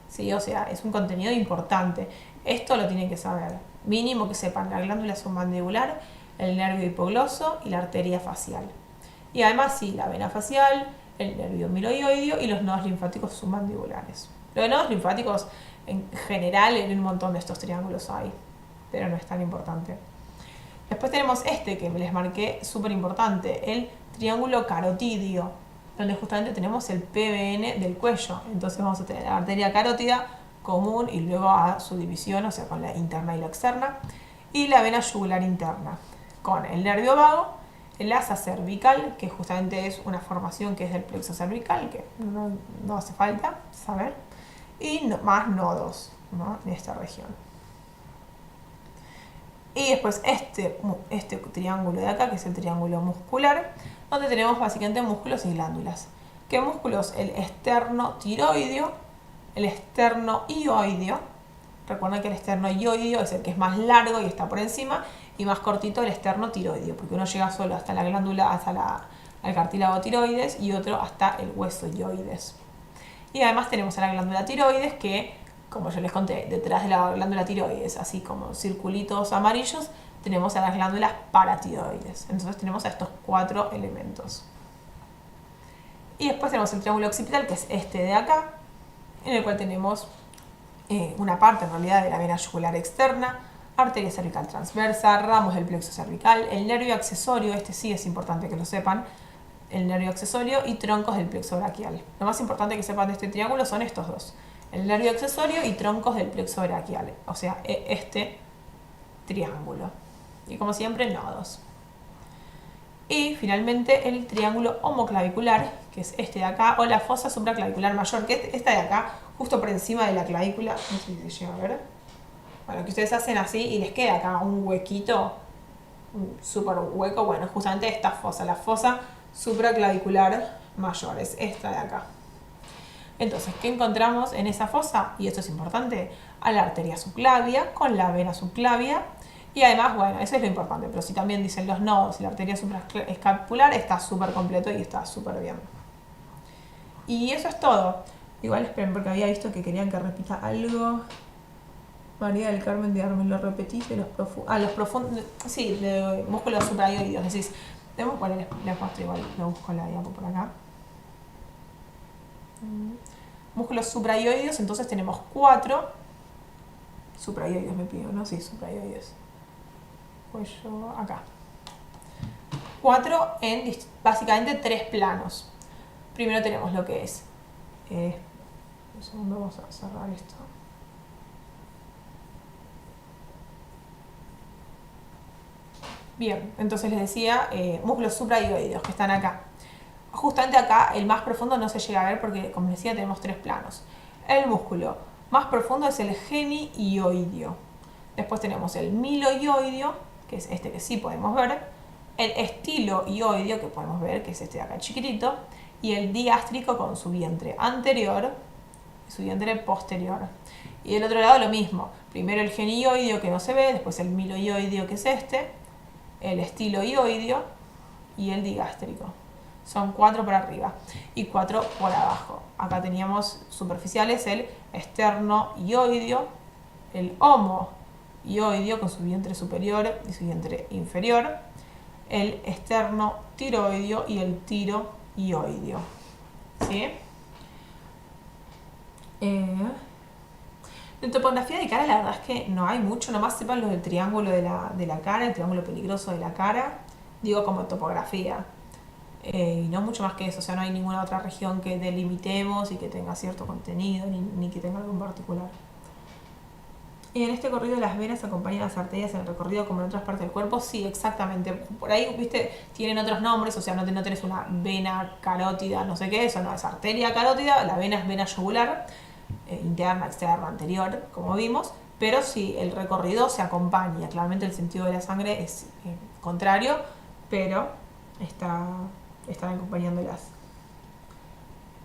A: ¿Sí? O sea, es un contenido importante. Esto lo tienen que saber. Mínimo que sepan la glándula submandibular, el nervio hipogloso y la arteria facial. Y además, sí, la vena facial, el nervio miloioideo y los nodos linfáticos submandibulares. Los nodos linfáticos, en general, en un montón de estos triángulos hay, pero no es tan importante. Después tenemos este que les marqué, súper importante, el triángulo carotídeo, donde justamente tenemos el PBN del cuello. Entonces vamos a tener la arteria carótida común y luego a su división, o sea, con la interna y la externa, y la vena yugular interna, con el nervio vago, el asa cervical, que justamente es una formación que es del plexo cervical, que no hace falta saber, y más nodos, ¿no?, en esta región. Y después este triángulo de acá, que es el triángulo muscular, donde tenemos básicamente músculos y glándulas. ¿Qué músculos? El esternotiroideo, el esternoioideo. Recuerden que el esternoioideo es el que es más largo y está por encima, y más cortito el esternotiroideo, porque uno llega solo hasta la glándula, al cartílago tiroides, y otro hasta el hueso ioides. Y además tenemos a la glándula tiroides, que, como yo les conté, detrás de la glándula tiroides, así como circulitos amarillos, tenemos a las glándulas paratiroides. Entonces tenemos a estos 4 elementos. Y después tenemos el triángulo occipital, que es este de acá, en el cual tenemos una parte en realidad de la vena yugular externa, arteria cervical transversa, ramos del plexo cervical, el nervio accesorio, este sí es importante que lo sepan, el nervio accesorio y troncos del plexo braquial. Lo más importante que sepan de este triángulo son estos dos, el nervio accesorio y troncos del plexo braquial, o sea, este triángulo. Y como siempre, nodos. Y finalmente el triángulo homoclavicular, que es este de acá, o la fosa supraclavicular mayor, que es esta de acá, justo por encima de la clavícula. No sé si se llega a ver. Bueno, que ustedes hacen así y les queda acá un huequito, un súper hueco. Bueno, justamente esta fosa, la fosa supraclavicular mayor, es esta de acá. Entonces, ¿qué encontramos en esa fosa? Y esto es importante, a la arteria subclavia con la vena subclavia. Y además, bueno, eso es lo importante, pero si también dicen los nodos y la arteria supraescapular, está súper completo y está súper bien. Y eso es todo. Igual esperen, porque había visto que querían que repita algo. María del Carmen de Armen, lo repetís, los profundos, sí, de músculos suprayoideos, decís. Bueno, les muestro igual, lo busco la diapo por acá. Músculos suprayoideos, entonces tenemos 4. Suprayoideos me pido, ¿no? Sí, suprayoideos. Cuello acá. 4 en básicamente 3 planos. Primero tenemos lo que es. Un segundo, vamos a cerrar esto. Bien, entonces les decía, músculos suprayoideos que están acá. Justamente acá el más profundo no se llega a ver porque, como les decía, tenemos 3 planos. El músculo más profundo es el genioideo. Después tenemos el miloioideo, que es este que sí podemos ver. El estiloioideo, que podemos ver, que es este de acá chiquitito. Y el digástrico con su vientre anterior y su vientre posterior. Y del otro lado lo mismo. Primero el genioideo, que no se ve, después el miloioideo, que es este. El estiloioideo y el digástrico. Son 4 por arriba y 4 por abajo. Acá teníamos superficiales el esternoioideo, el homoioideo con su vientre superior y su vientre inferior, el esternotiroideo y el tiroioideo. ¿Sí? En topografía de cara la verdad es que no hay mucho, nomás sepan lo del triángulo de la cara, el triángulo peligroso de la cara, digo como topografía. Y no mucho más que eso, o sea, no hay ninguna otra región que delimitemos y que tenga cierto contenido, ni que tenga algo en particular. Y en este recorrido las venas acompañan las arterias en el recorrido como en otras partes del cuerpo, sí, exactamente. Por ahí, viste, tienen otros nombres, o sea, no tenés una vena carótida, no sé qué, eso no es arteria carótida, la vena es vena yugular, interna, externa, anterior, como vimos, pero sí, el recorrido se acompaña, claramente el sentido de la sangre es contrario, pero están acompañándolas.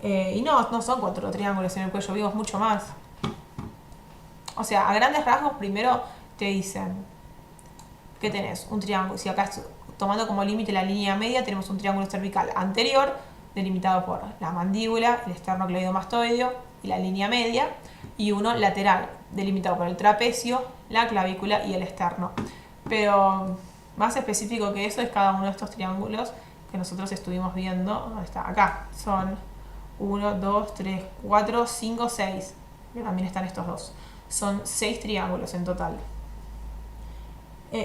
A: Y no son 4 triángulos en el cuello, vimos mucho más. O sea, a grandes rasgos, primero te dicen que tenés un triángulo. Si acá tomando como límite la línea media, tenemos un triángulo cervical anterior, delimitado por la mandíbula, el esternocleidomastoideo y la línea media, y uno lateral, delimitado por el trapecio, la clavícula y el esterno. Pero más específico que eso es cada uno de estos triángulos que nosotros estuvimos viendo. ¿Dónde está? Acá. Son 1, 2, 3, 4, 5, 6. Que también están estos dos. Son 6 triángulos en total.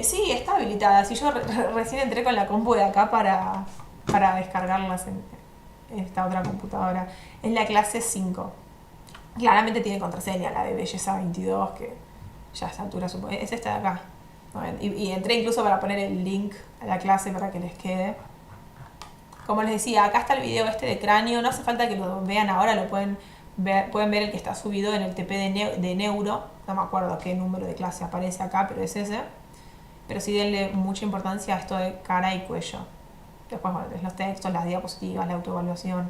A: Sí, está habilitada. Si yo recién entré con la compu de acá para descargarlas en esta otra computadora. Es la clase 5. Claramente tiene contraseña, la de Belleza 22, que ya a esta altura supongo. Es esta de acá. Y entré incluso para poner el link a la clase para que les quede. Como les decía, acá está el video este de cráneo. No hace falta que lo vean ahora, lo pueden ver el que está subido en el TP de Neuro. No me acuerdo qué número de clase aparece acá, pero es ese. Pero sí denle mucha importancia a esto de cara y cuello. Después, bueno, los textos, las diapositivas, la autoevaluación.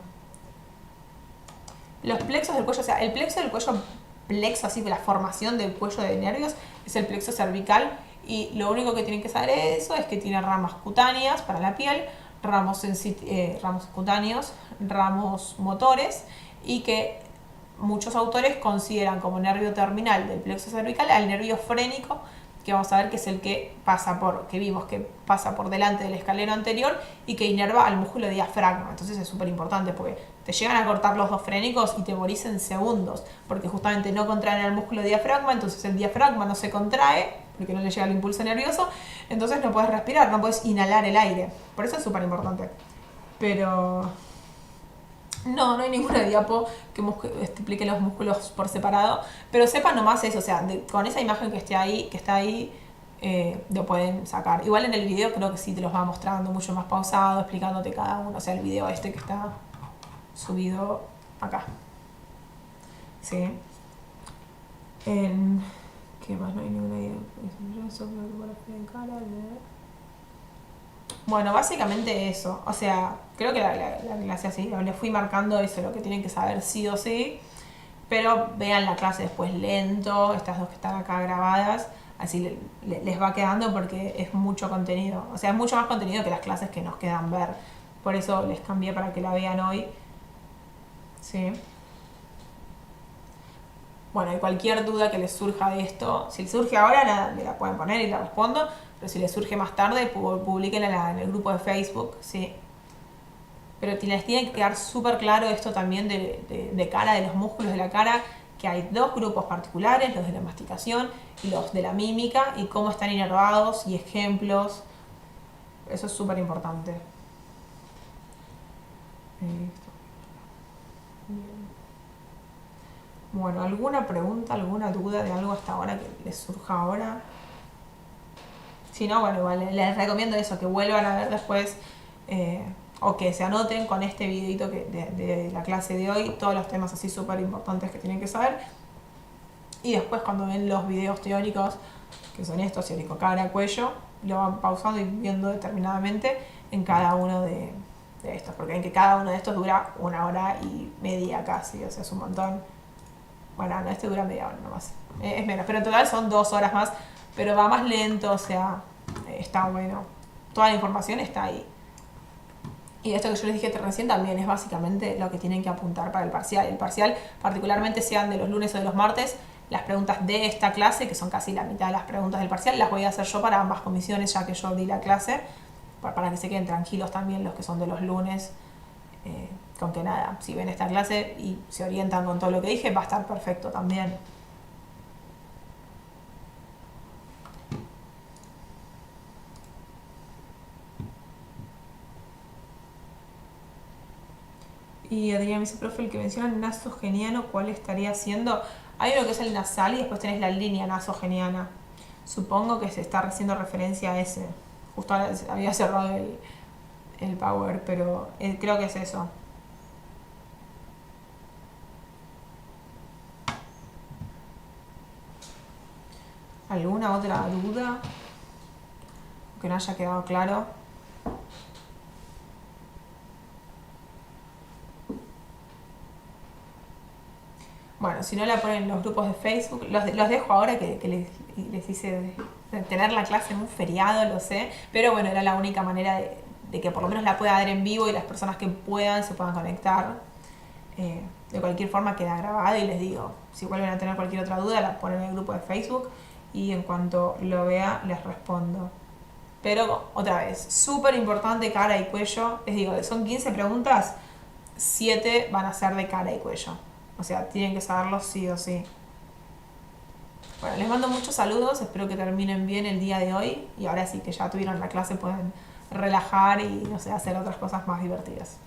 A: Los plexos del cuello, o sea, el plexo del cuello, plexo así de la formación del cuello de nervios, es el plexo cervical. Y lo único que tienen que saber de eso es que tiene ramas cutáneas para la piel, ramos cutáneos, ramos motores, y que muchos autores consideran como nervio terminal del plexo cervical al nervio frénico, que vamos a ver que es el que vimos que pasa por delante del escaleno anterior y que inerva al músculo diafragma. Entonces es súper importante porque te llegan a cortar los dos frénicos y te morís en segundos, porque justamente no contraen el músculo diafragma, entonces el diafragma no se contrae, porque no le llega el impulso nervioso, entonces no puedes respirar, no puedes inhalar el aire. Por eso es súper importante. Pero no hay ninguna diapo que explique los músculos por separado, pero sepan nomás eso, o sea, con esa imagen que está ahí, lo pueden sacar. Igual en el video creo que sí te los va mostrando mucho más pausado, explicándote cada uno, o sea, el video que está subido acá. ¿Sí? ¿Qué más? No hay ninguna idea. Bueno, básicamente eso. O sea, creo que la clase así, le fui marcando eso, lo que tienen que saber sí o sí. Pero vean la clase después lento, estas dos que están acá grabadas, así les va quedando porque es mucho contenido. O sea, es mucho más contenido que las clases que nos quedan ver. Por eso les cambié para que la vean hoy. ¿Sí? Bueno, y cualquier duda que les surja de esto, si les surge ahora, nada, me la pueden poner y la respondo. Pero si les surge más tarde, publiquenla en el grupo de Facebook, ¿sí? Pero les tiene que quedar súper claro esto también de cara, de los músculos de la cara, que hay dos grupos particulares, los de la masticación y los de la mímica, y cómo están inervados y ejemplos. Eso es súper importante. Bueno, ¿alguna pregunta, alguna duda de algo hasta ahora que les surja ahora? Si no, bueno, igual les recomiendo eso, que vuelvan a ver después o que se anoten con este videito de la clase de hoy, todos los temas así súper importantes que tienen que saber. Y después cuando ven los videos teóricos, que son estos, teórico cara, cuello, lo van pausando y viendo determinadamente en cada uno de estos, porque en que cada uno de estos dura 1 hora y media casi, o sea, es un montón. Bueno, no, este dura media hora nomás, es menos, pero en total son 2 horas más, pero va más lento, o sea, está bueno. Toda la información está ahí. Y esto que yo les dije recién también es básicamente lo que tienen que apuntar para el parcial. El parcial, particularmente sean de los lunes o de los martes, las preguntas de esta clase, que son casi la mitad de las preguntas del parcial, las voy a hacer yo para ambas comisiones, ya que yo di la clase, para que se queden tranquilos también los que son de los lunes. Con que nada, si ven esta clase y se orientan con todo lo que dije, va a estar perfecto también. Y Adrián me dice, profe, el que menciona el nasogeniano, ¿cuál estaría haciendo? Hay uno que es el nasal y después tenés la línea nasogeniana. Supongo que se está haciendo referencia a ese. Justo ahora había cerrado el power, pero creo que es eso. ¿Alguna otra duda? Que no haya quedado claro. Bueno, si no la ponen en los grupos de Facebook, los dejo ahora que les hice tener la clase en un feriado, lo sé, pero bueno, era la única manera de que por lo menos la pueda dar en vivo y las personas que puedan se puedan conectar. De cualquier forma queda grabado y les digo, si vuelven a tener cualquier otra duda, la ponen en el grupo de Facebook y en cuanto lo vea les respondo. Pero otra vez, súper importante cara y cuello, les digo, son 15 preguntas, 7 van a ser de cara y cuello. O sea, tienen que saberlo sí o sí. Bueno, les mando muchos saludos, espero que terminen bien el día de hoy y ahora sí que ya tuvieron la clase pueden relajar y, no sé, hacer otras cosas más divertidas.